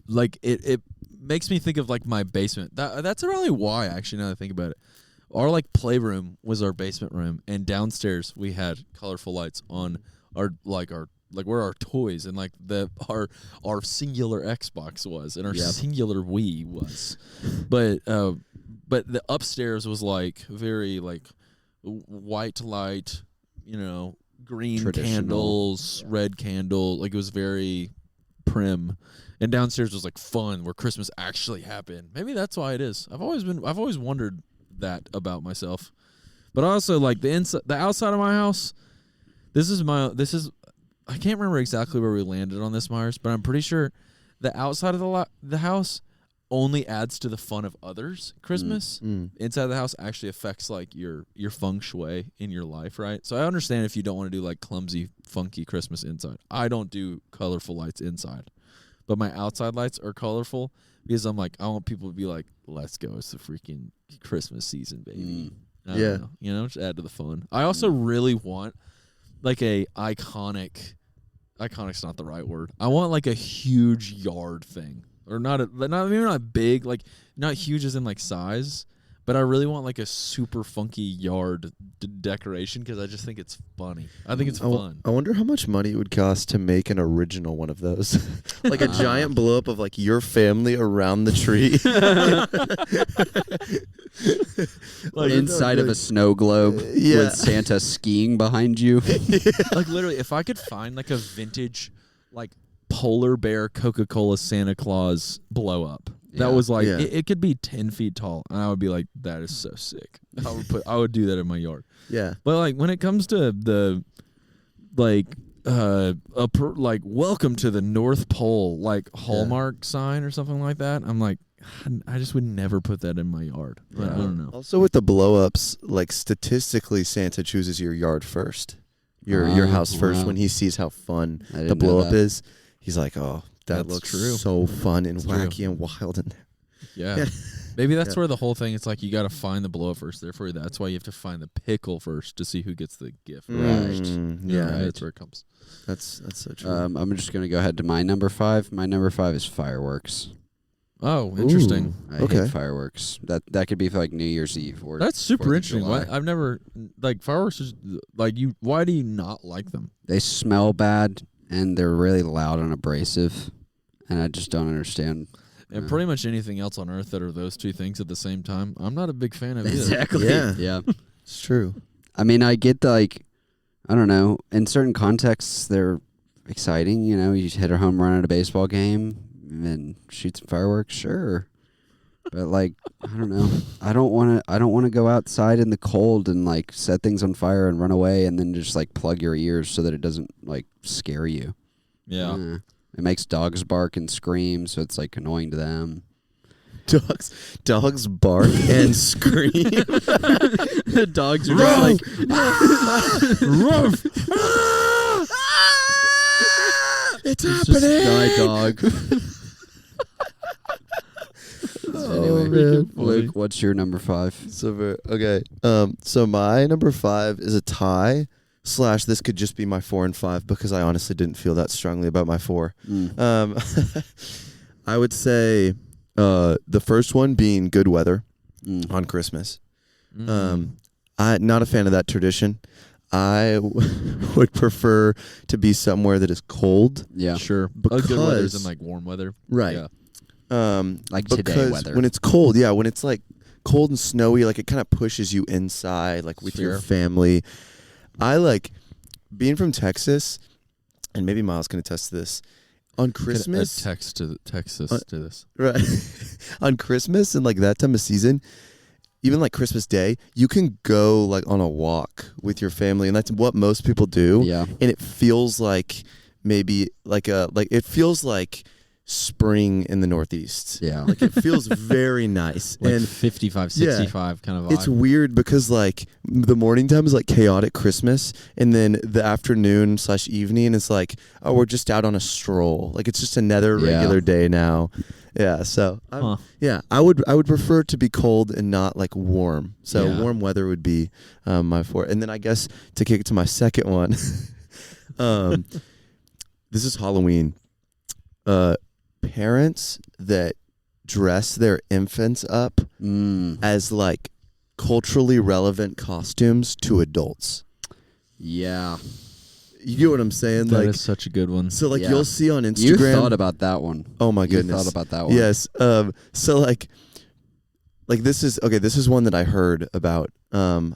S2: like it makes me think of like my basement. That's really why, actually, now that I think about it. Our like playroom was our basement room, and downstairs we had colorful lights on our where our toys and like our singular Xbox was and our singular Wii was. But the upstairs was like very like white light, green candles, red candle, like it was very prim. And downstairs was like fun, where Christmas actually happened. Maybe that's why it is. I've always wondered that about myself. But also like the outside of my house, this is I can't remember exactly where we landed on this, Myers, but I'm pretty sure the outside of the house only adds to the fun of others. Christmas inside the house actually affects like your feng shui in your life, right? So I understand if you don't want to do like clumsy, funky Christmas inside. I don't do colorful lights inside, but my outside lights are colorful because I'm like, I want people to be like, "Let's go! It's the freaking Christmas season, baby." I don't know, just add to the fun. I also really want like a iconic. Iconic's not the right word. I want like a huge yard thing, or maybe not big, like not huge as in like size, but I really want like a super funky yard decoration because I just think it's funny. I think it's fun.
S3: I wonder how much money it would cost to make an original one of those, like a giant blow up of like your family around the tree,
S1: like inside of a snow globe with Santa skiing behind you.
S2: Like literally, if I could find like a vintage, like polar bear Coca-Cola Santa Claus blow up. That was like it could be 10 feet tall, and I would be like, "That is so sick." I would do that in my yard.
S3: Yeah,
S2: but like when it comes to the like welcome to the North Pole, like Hallmark sign or something like that, I'm like, I just would never put that in my yard. But I don't know.
S3: Also with the blow ups, like statistically, Santa chooses your yard first, your house first when he sees how fun the blow up is. He's like, "Oh, that looks so fun and wacky and wild in there."
S2: Yeah. Maybe that's where the whole thing, it's like you got to find the blow up first. Therefore, that's why you have to find the pickle first to see who gets the gift.
S1: Right.
S2: That's where it comes.
S3: That's so true.
S1: I'm just going to go ahead to my number 5. My number 5 is fireworks.
S2: Oh, interesting.
S1: I hate fireworks. That could be for like New Year's Eve. Or
S2: that's super interesting. I've never, like, fireworks is, like, why do you not like them?
S1: They smell bad, and they're really loud and abrasive, and I just don't understand.
S2: And pretty much anything else on Earth that are those two things at the same time, I'm not a big fan of either.
S1: Exactly. Yeah.
S3: It's true.
S1: I mean, I get like, I don't know, in certain contexts, they're exciting. You know, you hit a home run at a baseball game and shoot some fireworks, sure. But like, I don't know. I don't want to go outside in the cold and like set things on fire and run away and then just like plug your ears so that it doesn't like scare you.
S2: Yeah.
S1: It makes dogs bark and scream, so it's like annoying to them.
S3: Dogs bark and scream.
S1: The dogs are just like
S3: ruff. It's happening.
S1: Just die dog. Anyway, Luke, what's your number 5?
S3: Okay. So my number 5 is a tie. / this could just be my 4 and 5 because I honestly didn't feel that strongly about my 4. I would say the first one being good weather on Christmas. I'm not a fan of that tradition. I would prefer to be somewhere that is cold.
S2: Yeah, sure.
S3: Because
S2: good weather is in like warm weather,
S3: right?
S2: Yeah.
S1: Like today weather.
S3: When it's cold, when it's like cold and snowy, like it kind of pushes you inside, like with your family. I like being from Texas, and maybe Miles can attest to this. On Christmas,
S2: Texas to this,
S3: right? On Christmas and like that time of season, even like Christmas Day, you can go like on a walk with your family, and that's what most people do.
S1: Yeah,
S3: and it feels like maybe it feels like spring in the Northeast.
S1: Yeah.
S3: Like it feels very nice.
S2: Like
S3: and
S2: 55, 65 kind of vibe.
S3: it's weird because like the morning time is like chaotic Christmas, and then the afternoon / evening is like, oh, we're just out on a stroll. Like it's just another regular day now. Yeah, so I would prefer to be cold and not like warm. So warm weather would be my favorite. And then I guess to kick it to my second one, this is Halloween. Parents that dress their infants up as like culturally relevant costumes to adults.
S1: Yeah.
S3: You get what I'm saying?
S2: That is such a good one.
S3: So like you'll see on Instagram.
S1: You thought about that one.
S3: Oh my goodness.
S1: You thought about that one.
S3: Yes. So like this is one that I heard about going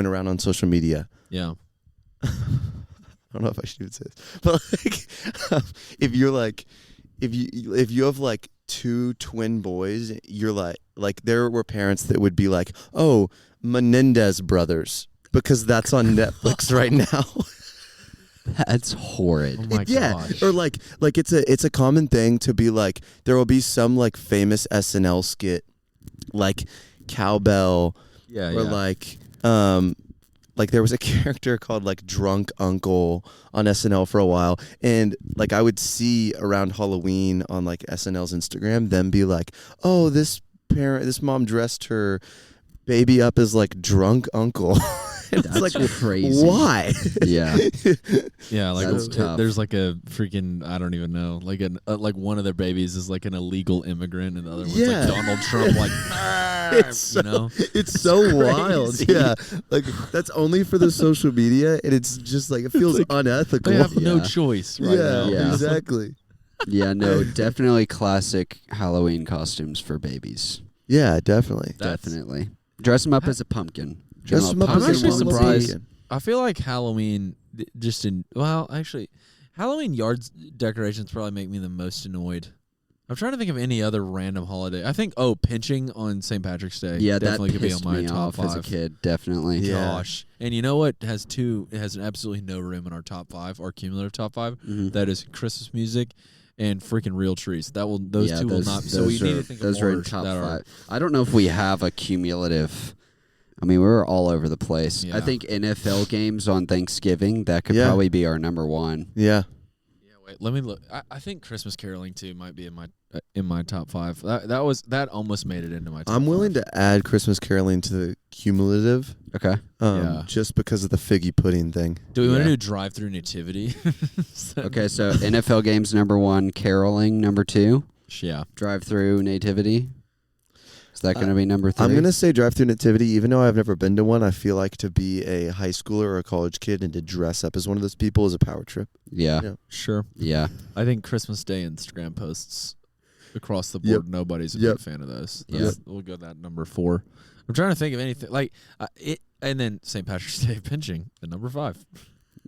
S3: around on social media.
S2: Yeah.
S3: I don't know if I should even say this, but like if you have like 2 twin boys, you're like there were parents that would be like, oh, Menendez brothers, because that's on Netflix right now.
S1: That's horrid.
S2: Oh my gosh.
S3: Or like it's a common thing to be like, there will be some like famous SNL skit like cowbell or like there was a character called like Drunk Uncle on SNL for a while, and like I would see around Halloween on like SNL's Instagram them be like, oh, this mom dressed her baby up as like Drunk Uncle.
S1: That's
S3: like
S1: crazy.
S3: Why?
S1: Yeah.
S2: Yeah, like
S1: That's tough.
S2: There's like a freaking, I don't even know, like like one of their babies is like an illegal immigrant, and the other one's like Donald Trump, like
S3: it's so, it's so wild. Yeah, like that's only for the social media, and it's just like it feels like unethical.
S2: They have no choice right now.
S3: Yeah, exactly.
S1: Yeah, no, definitely classic Halloween costumes for babies.
S3: Yeah, definitely.
S1: Definitely. Dress them up as a pumpkin.
S3: Dress them up
S1: pumpkin
S3: as a
S1: will surprise.
S3: pumpkin.
S2: I feel like Halloween, Halloween yard decorations probably make me the most annoyed. I'm trying to think of any other random holiday. I think pinching on St. Patrick's Day.
S1: Yeah,
S2: definitely
S1: that
S2: could be on
S1: pissed
S2: my
S1: me
S2: top
S1: off
S2: 5
S1: as a kid. Definitely.
S3: Yeah.
S2: Gosh, and you know what has two? It has absolutely no room in our top 5, our cumulative top 5.
S1: Mm-hmm.
S2: That is Christmas music and freaking real trees. Those two will not. So
S1: those
S2: we need to think
S1: those
S2: of
S1: are
S2: more
S1: in top
S2: that
S1: 5. I don't know if we have a cumulative. I mean, we're all over the place.
S2: Yeah.
S1: I think NFL games on Thanksgiving, that could
S3: Yeah.
S1: probably be our number 1.
S3: Yeah.
S2: Yeah, wait. Let me look. I think Christmas caroling too might be in my top 5. That almost made it into my top 5.
S3: I'm willing to add Christmas caroling to the cumulative.
S1: Okay.
S3: Just because of the figgy pudding thing.
S2: Do we want to do drive-through nativity?
S1: Okay, so NFL games number 1, caroling number 2,
S2: Yeah.
S1: drive-through nativity. Is that going to be number 3?
S3: I'm going to say drive-through nativity. Even though I've never been to one, I feel like to be a high schooler or a college kid and to dress up as one of those people is a power trip.
S1: Yeah.
S2: Sure.
S1: Yeah.
S2: I think Christmas Day Instagram posts across the board, nobody's a big fan of those.
S1: Yeah.
S2: We'll go that number 4. I'm trying to think of anything like and then St. Patrick's Day pinching, the number 5.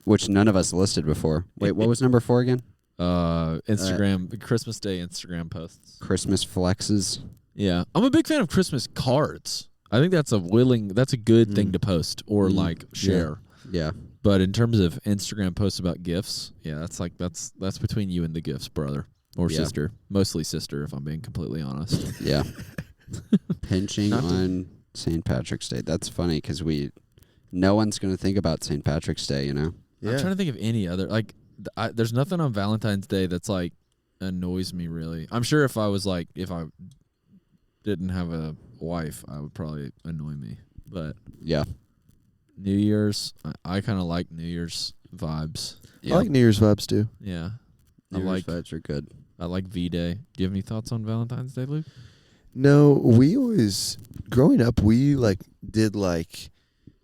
S1: Which none of us listed before. Wait, what was number 4 again?
S2: Instagram Christmas Day Instagram posts.
S1: Christmas flexes.
S2: Yeah, I'm a big fan of Christmas cards. I think that's a good thing to post or like share.
S1: Yeah.
S2: But in terms of Instagram posts about gifts, that's between you and the gifts, brother or sister. Mostly sister, if I'm being completely honest.
S1: Yeah. Pinching on St. Patrick's Day. That's funny because no one's going to think about St. Patrick's Day, you know?
S3: Yeah.
S2: I'm trying to think of any other there's nothing on Valentine's Day that's like annoys me really. I'm sure if I didn't have a wife, I would probably annoy me. But
S1: yeah,
S2: New Year's, I kind of like New Year's vibes.
S3: Yeah. I like New Year's vibes too.
S2: Yeah,
S1: New Year's vibes are good.
S2: I like V-Day. Do you have any thoughts on Valentine's Day, Luke?
S3: No, we always growing up we did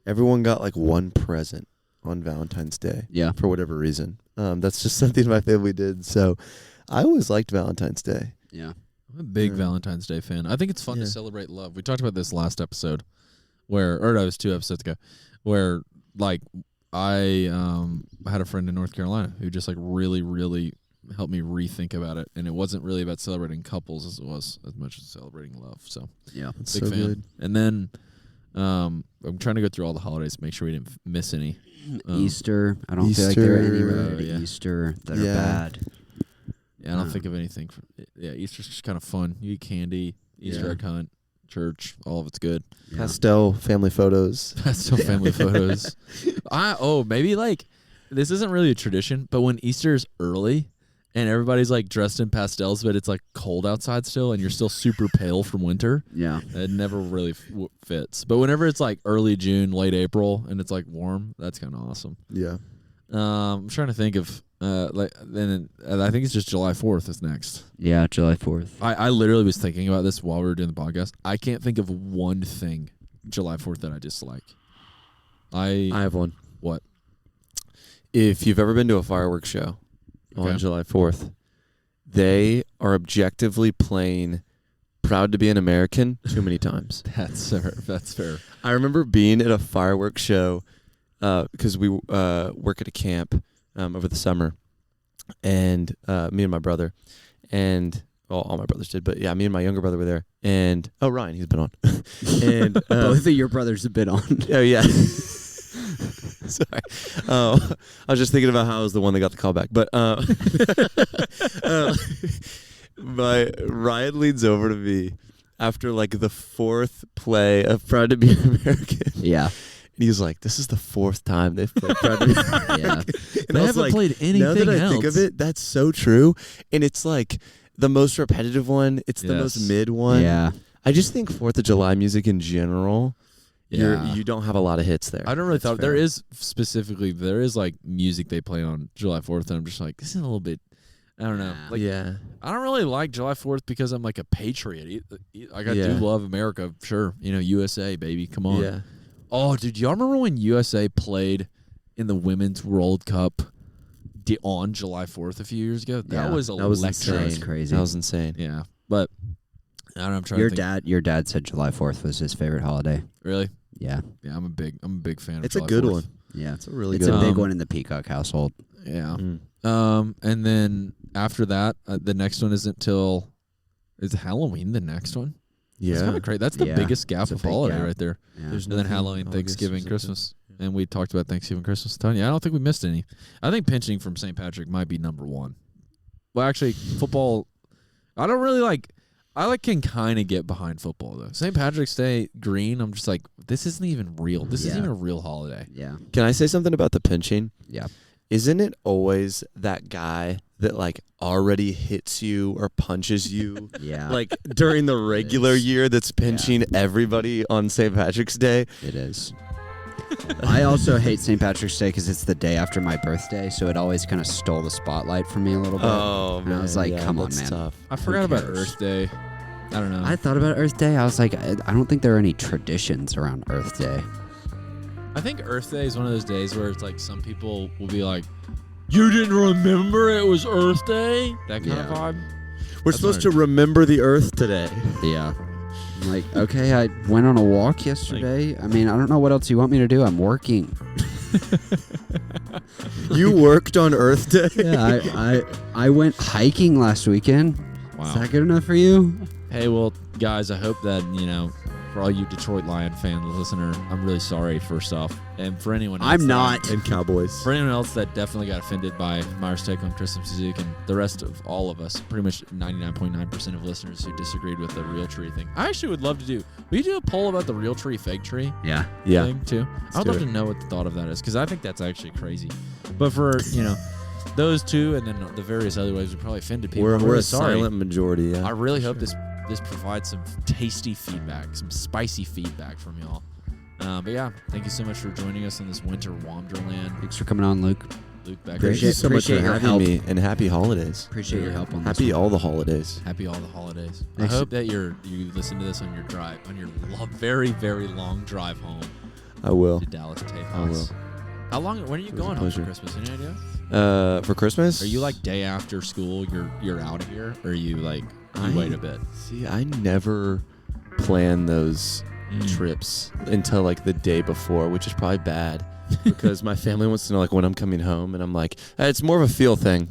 S3: everyone got one present on Valentine's Day.
S1: Yeah,
S3: for whatever reason. That's just something my family did. So I always liked Valentine's Day.
S1: Yeah.
S2: I'm a big Valentine's Day fan. I think it's fun to celebrate love. We talked about this last episode it was 2 episodes ago, where I had a friend in North Carolina who just really, really helped me rethink about it. And it wasn't really about celebrating couples as much as celebrating love. So
S1: yeah,
S2: big fan. Good. And then I'm trying to go through all the holidays to make sure we didn't miss any.
S1: Easter. I don't feel like there are any Easter that are bad.
S2: Yeah, I don't think of anything. Easter's just kind of fun. You eat candy, Easter egg hunt, church, all of it's good.
S3: Yeah. Pastel family photos.
S2: Pastel family photos. Maybe like this isn't really a tradition, but when Easter's early and everybody's like dressed in pastels, but it's like cold outside still, and you're still super pale from winter.
S1: Yeah,
S2: it never really fits. But whenever it's like early June, late April, and it's like warm, that's kind of awesome.
S3: Yeah.
S2: I'm trying to think of then I think it's just July 4th is next.
S1: Yeah, July 4th.
S2: I literally was thinking about this while we were doing the podcast. I can't think of one thing July 4th that I dislike. I
S3: have one.
S2: What?
S3: If you've ever been to a fireworks show on July 4th, they are objectively playing Proud to be an American too many times.
S2: That's fair.
S3: I remember being at a fireworks show because we work at a camp over the summer, and me and my brother, and all my brothers did, but yeah, me and my younger brother were there, and Ryan, he's been on, and
S1: both of your brothers have been on.
S3: Oh yeah. Sorry. I was just thinking about how I was the one that got the call back. But Ryan leans over to me after like the fourth play of Proud to be an American.
S1: Yeah.
S3: And he's like, this is the fourth time they've played Proud to be an American.
S1: Yeah.
S2: And they haven't played anything else.
S3: Now that I think of it, that's so true. And it's like the most repetitive one. It's the most mid one.
S1: Yeah.
S3: I just think 4th of July music in general, you don't have a lot of hits there.
S2: I don't really thought there is like music they play on July 4th, and I'm just like, this is a little bit, I don't know. Like,
S3: yeah.
S2: I don't really like July 4th because I'm like a patriot. Like I do love America, sure. USA, baby, come on.
S3: Yeah.
S2: Oh, dude, y'all remember when USA played in the Women's World Cup on July 4th a few years ago? That was electric.
S3: That was
S1: crazy.
S3: That was insane.
S2: Yeah, but I don't know. I'm trying to think.
S1: Your dad said July 4th was his favorite holiday.
S2: Really?
S1: Yeah.
S2: Yeah, I'm a big fan.
S3: It's
S2: of
S3: a
S2: July
S3: good
S2: 4th.
S3: one.
S1: Yeah,
S3: it's a really
S1: good.
S3: good.
S1: It's a big one in the Peacock household.
S2: Yeah. And then after that, the next one isn't till is Halloween. The next one.
S3: Yeah,
S2: it's kind of crazy. That's the biggest gap of holiday right there.
S1: Yeah.
S3: There's
S2: and then Halloween, Thanksgiving, Christmas, and we talked about Thanksgiving, Christmas. Tanya, I don't think we missed any. I think pinching from St. Patrick might be number one. Well, actually, football. I don't really like. I can kind of get behind football though. St. Patrick's Day green. I'm just like, this isn't even real. This isn't even a real holiday.
S1: Yeah.
S3: Can I say something about the pinching?
S1: Yeah.
S3: Isn't it always that guy that like already hits you or punches you?
S1: Yeah.
S3: Like during the regular year that's pinching everybody on St. Patrick's Day?
S1: It is. I also hate St. Patrick's Day because it's the day after my birthday, so it always kind of stole the spotlight from me a little bit.
S3: Oh, man.
S1: And I was like, come on, man.
S3: Tough.
S2: I forgot about Earth Day. I don't know.
S1: I thought about Earth Day. I was like, I don't think there are any traditions around Earth Day.
S2: I think Earth Day is one of those days where it's like some people will be like, you didn't remember it was Earth Day? That kind of vibe.
S3: We're supposed to remember the Earth today.
S1: Yeah. I'm like, okay, I went on a walk yesterday. I mean, I don't know what else you want me to do. I'm working.
S3: You worked on Earth Day?
S1: Yeah, I went hiking last weekend.
S2: Wow.
S1: Is that good enough for you?
S2: Hey, well, guys, I hope that, for all you Detroit Lion fan listener, I'm really sorry, first off. And for anyone else.
S1: I'm not.
S3: And Cowboys.
S2: For anyone else that definitely got offended by Myers' take on Christmas music and the rest of all of us, pretty much 99.9% of listeners who disagreed with the real tree thing. I actually would love to do. Will you do a poll about the real tree, fake tree
S1: Yeah.
S2: thing, too? I would love to know what the thought of that is, because I think that's actually crazy. But for, those two and then the various other ways we probably offended people.
S3: We're
S2: really
S3: a silent majority, yeah.
S2: I really hope this provides some tasty feedback, some spicy feedback from y'all. But yeah, thank you so much for joining us on this winter Wonderland.
S1: Thanks for coming on, Luke.
S2: Luke Becker.
S3: Thank you so much for
S1: your
S3: having
S1: help.
S3: me, and happy holidays.
S1: Appreciate your help on this.
S3: Happy all the holidays.
S2: Happy all the holidays.
S1: Thanks.
S2: I hope that you listen to this on your drive, on your very, very long drive home
S3: I will.
S2: to Dallas Tape
S3: I will.
S2: House. How long? When are you
S3: was a
S2: going home for
S3: pleasure.
S2: Christmas? Any idea?
S3: For Christmas?
S2: Are you like day after school? You're out of here, or are you like you wait a bit?
S3: See, I never plan those trips until like the day before, which is probably bad because my family wants to know like when I'm coming home, and I'm like, it's more of a feel thing.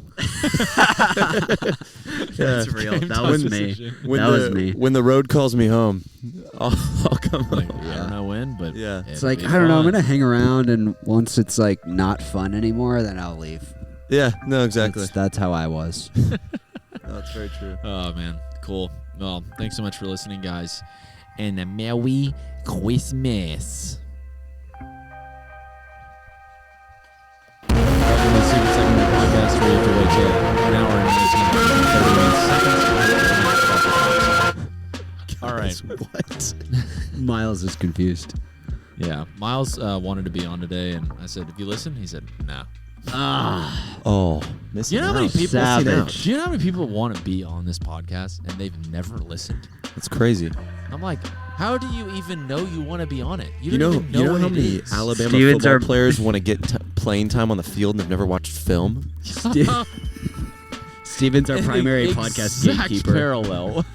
S1: That's real. That was me.
S3: When
S1: that was me.
S3: When the road calls me home, I'll come
S2: Like,
S3: home.
S2: I don't know when, but
S3: Yeah.
S1: It's like, I don't know, I'm going to hang around, and once it's like not fun anymore, then I'll leave.
S3: Yeah, no, exactly.
S1: That's how I was.
S3: That's very true.
S2: Oh, man. Cool. Well, thanks so much for listening, guys. And a Merry Christmas. Welcome to the Secret Segment of the podcast where you have to wait an hour and 18 minutes. All right.
S3: What?
S1: Miles is confused.
S2: Yeah. Miles wanted to be on today, and I said, "Have you listened?" He said, "No."
S3: Oh,
S2: You know how many people?
S1: Savage.
S2: Do you know how many people want to be on this podcast and they've never listened?
S3: That's crazy.
S2: I'm like, how do you even know you want to be on it?
S3: You
S2: don't
S3: know,
S2: even know what
S3: how
S2: it
S3: many
S2: is.
S3: Alabama
S1: Stevens
S3: football
S1: are-
S3: players want to get playing time on the field and they've never watched film?
S1: Steven's our primary podcast
S2: Exact
S1: gatekeeper.
S2: parallel.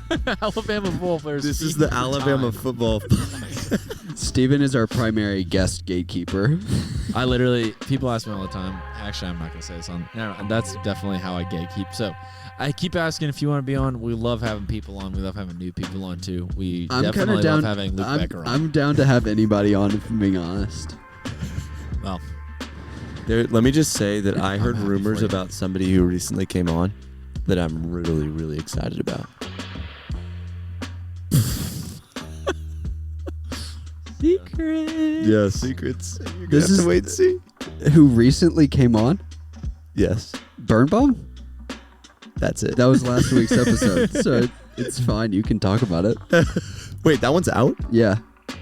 S2: Alabama football players.
S3: This is
S2: speak
S3: the
S2: time.
S3: Alabama football.
S1: Steven is our primary guest gatekeeper.
S2: I literally, people ask me all the time. Actually, I'm not gonna say this on. No, that's definitely how I gatekeep. So, I keep asking if you want to be on. We love having people on. We love having new people on too. We
S1: I'm kind
S2: definitely
S1: of down.
S2: love having Luke Becker on.
S1: I'm down to have anybody on, if I'm being honest.
S2: Well,
S3: Let me just say that I heard
S2: happy
S3: rumors
S2: for you.
S3: about somebody who recently came on that I'm really, really excited about.
S1: Secret.
S3: Yeah, secrets. You're gonna
S1: This
S3: have
S1: is-
S3: to wait and see.
S1: Who recently came on?
S3: Yes,
S1: Birnbaum?
S3: that's it.
S1: That was last week's episode, so it's fine. You can talk about it.
S3: Wait, that one's out?
S1: Yeah.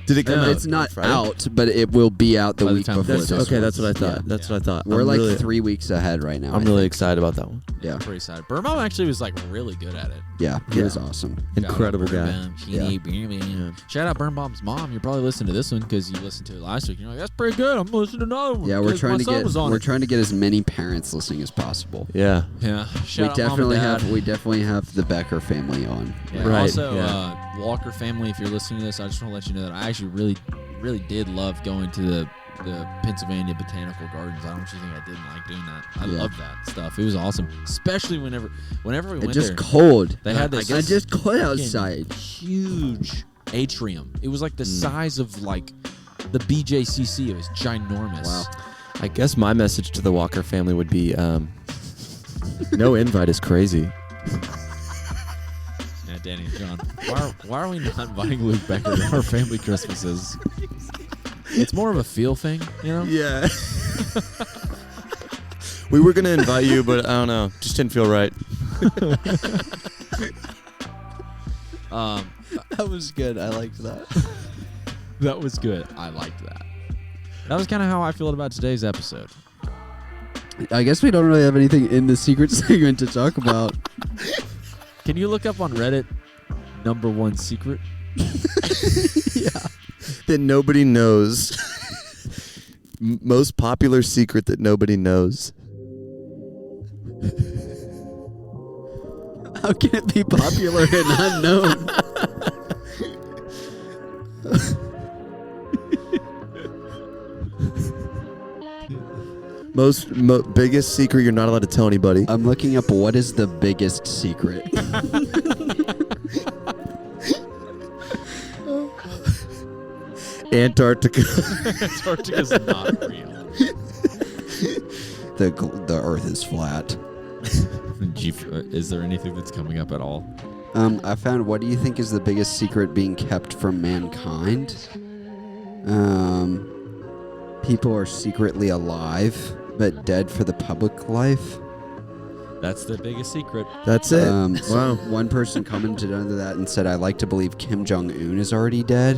S3: Did it come out?
S1: It's not
S3: Friday?
S1: out, but it will be out the
S2: By the
S1: week
S2: time
S1: before
S2: this
S1: this.
S3: Okay,
S1: one.
S3: that's what I thought.
S1: Yeah.
S3: That's what I thought.
S1: We're
S3: I'm
S1: like
S3: really,
S1: 3 weeks ahead right now.
S3: I'm
S1: I
S3: really
S1: think.
S3: excited about that one.
S1: Yeah.
S2: pretty excited. Birnbaum actually was like really good at it.
S1: Yeah. It was awesome.
S3: Incredible
S2: Shout out
S3: guy.
S2: Birnbaum. Shout out Birnbaum's mom. You probably listened to this one because you listened to it last week. You're like, that's pretty good. I'm listening to another one.
S1: Yeah, we're
S2: 'cause
S1: trying
S2: my
S1: to
S2: son
S1: get
S2: was on it.
S1: trying to get as many parents listening as possible.
S3: Yeah.
S2: Yeah. Shout out
S1: we
S2: Mom and Dad.
S1: definitely have the Becker family on.
S2: Yeah.
S3: Right,
S2: Also,
S3: yeah.
S2: Walker family, if you're listening to this, I just want to let you know that I actually really did love going to the Pennsylvania Botanical Gardens. I don't want you to think I didn't like doing that. I
S1: Yeah.
S2: love that stuff. It was awesome, especially whenever we
S1: It's
S2: went
S1: just
S2: there.
S1: cold.
S2: They had this.
S1: It's just cold
S2: fucking
S1: outside.
S2: Huge atrium. It was like the size of like the BJCC. It was ginormous.
S1: Wow.
S3: I guess my message to the Walker family would be, no invite is crazy.
S2: Yeah, Danny and John. Why are we not inviting Luke Becker to our family Christmases? It's more of a feel thing, you know?
S3: Yeah. We were gonna invite you, but I don't know. Just didn't feel right.
S1: That was good. I liked that.
S2: That was good. I liked that. That was kind of how I feel about today's episode.
S1: I guess we don't really have anything in the secret segment to talk about.
S2: Can you look up on Reddit number one secret?
S3: That nobody knows. Most popular secret that nobody knows.
S1: How can it be popular and unknown?
S3: Biggest secret you're not allowed to tell anybody.
S1: I'm looking up what is the biggest secret.
S3: Antarctica.
S2: Antarctica's not real.
S1: The Earth is flat.
S2: Is there anything that's coming up at all?
S1: I found, what do you think is the biggest secret being kept from mankind? People are secretly alive, but dead for the public life.
S2: That's the biggest secret.
S3: That's it.
S1: So one person commented under that and said, I like to believe Kim Jong-un is already dead.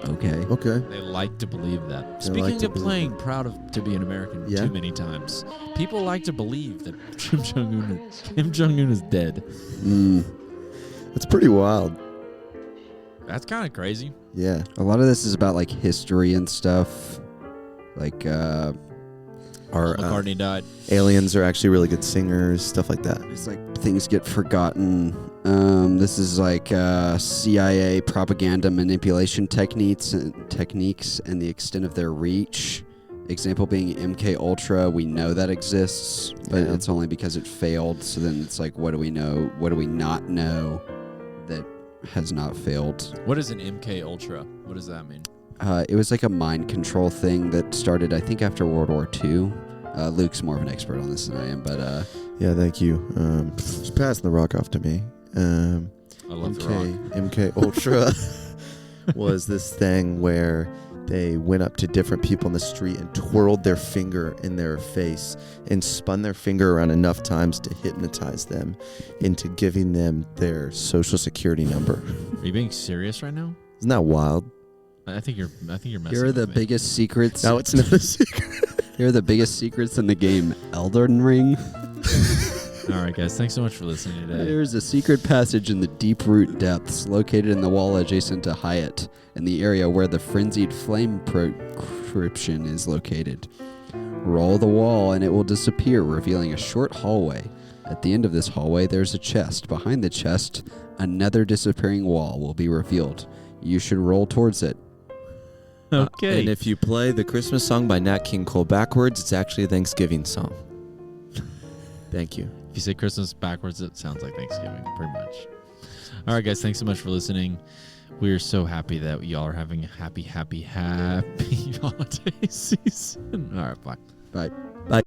S1: Okay.
S3: Okay.
S2: They like to believe that.
S3: They like
S2: Speaking
S3: to
S2: of
S3: believe
S2: playing proud to be an American
S3: Yeah.
S2: too many times, people like to believe that Kim Jong-un is dead.
S3: That's pretty wild.
S2: That's kind of crazy.
S3: Yeah.
S1: A lot of this is about like history and stuff. Like
S3: Our
S2: McCartney died.
S3: aliens are actually really good singers, stuff like that.
S1: it's like things get forgotten. This is like CIA propaganda manipulation techniques and the extent of their reach. Example being MK Ultra. We know that exists, but
S3: Yeah.
S1: it's only because it failed. So then it's like, what do we know? What do we not know that has not failed?
S2: What is an MK Ultra? What does that mean?
S1: It was like a mind control thing that started, I think, after World War II. Luke's more of an expert on this than I am, but
S3: Yeah, thank you. Just passing the rock off to me.
S2: I love the rock.
S3: MK Ultra was this thing where they went up to different people in the street and twirled their finger in their face and spun their finger around enough times to hypnotize them into giving them their social security number.
S2: Are you being serious right now?
S3: Isn't that wild?
S2: I think you're messing.
S1: Here are the
S2: with me.
S1: biggest secrets.
S3: Now it's not a secret.
S1: Here are the biggest secrets in the game Elden Ring.
S2: All right, guys. Thanks so much for listening today.
S1: There's a secret passage in the deep root depths located in the wall adjacent to Hyatt, in the area where the frenzied flame proscription is located. Roll the wall and it will disappear, revealing a short hallway. At the end of this hallway, there's a chest. Behind the chest, another disappearing wall will be revealed. You should roll towards it.
S2: Okay.
S3: And if you play the Christmas song by Nat King Cole backwards, it's actually a Thanksgiving song. Thank you.
S2: If you say Christmas backwards, it sounds like Thanksgiving, pretty much. All right, guys. Thanks so much for listening. We are so happy that y'all are having a happy holiday season. All right, bye.
S1: Bye.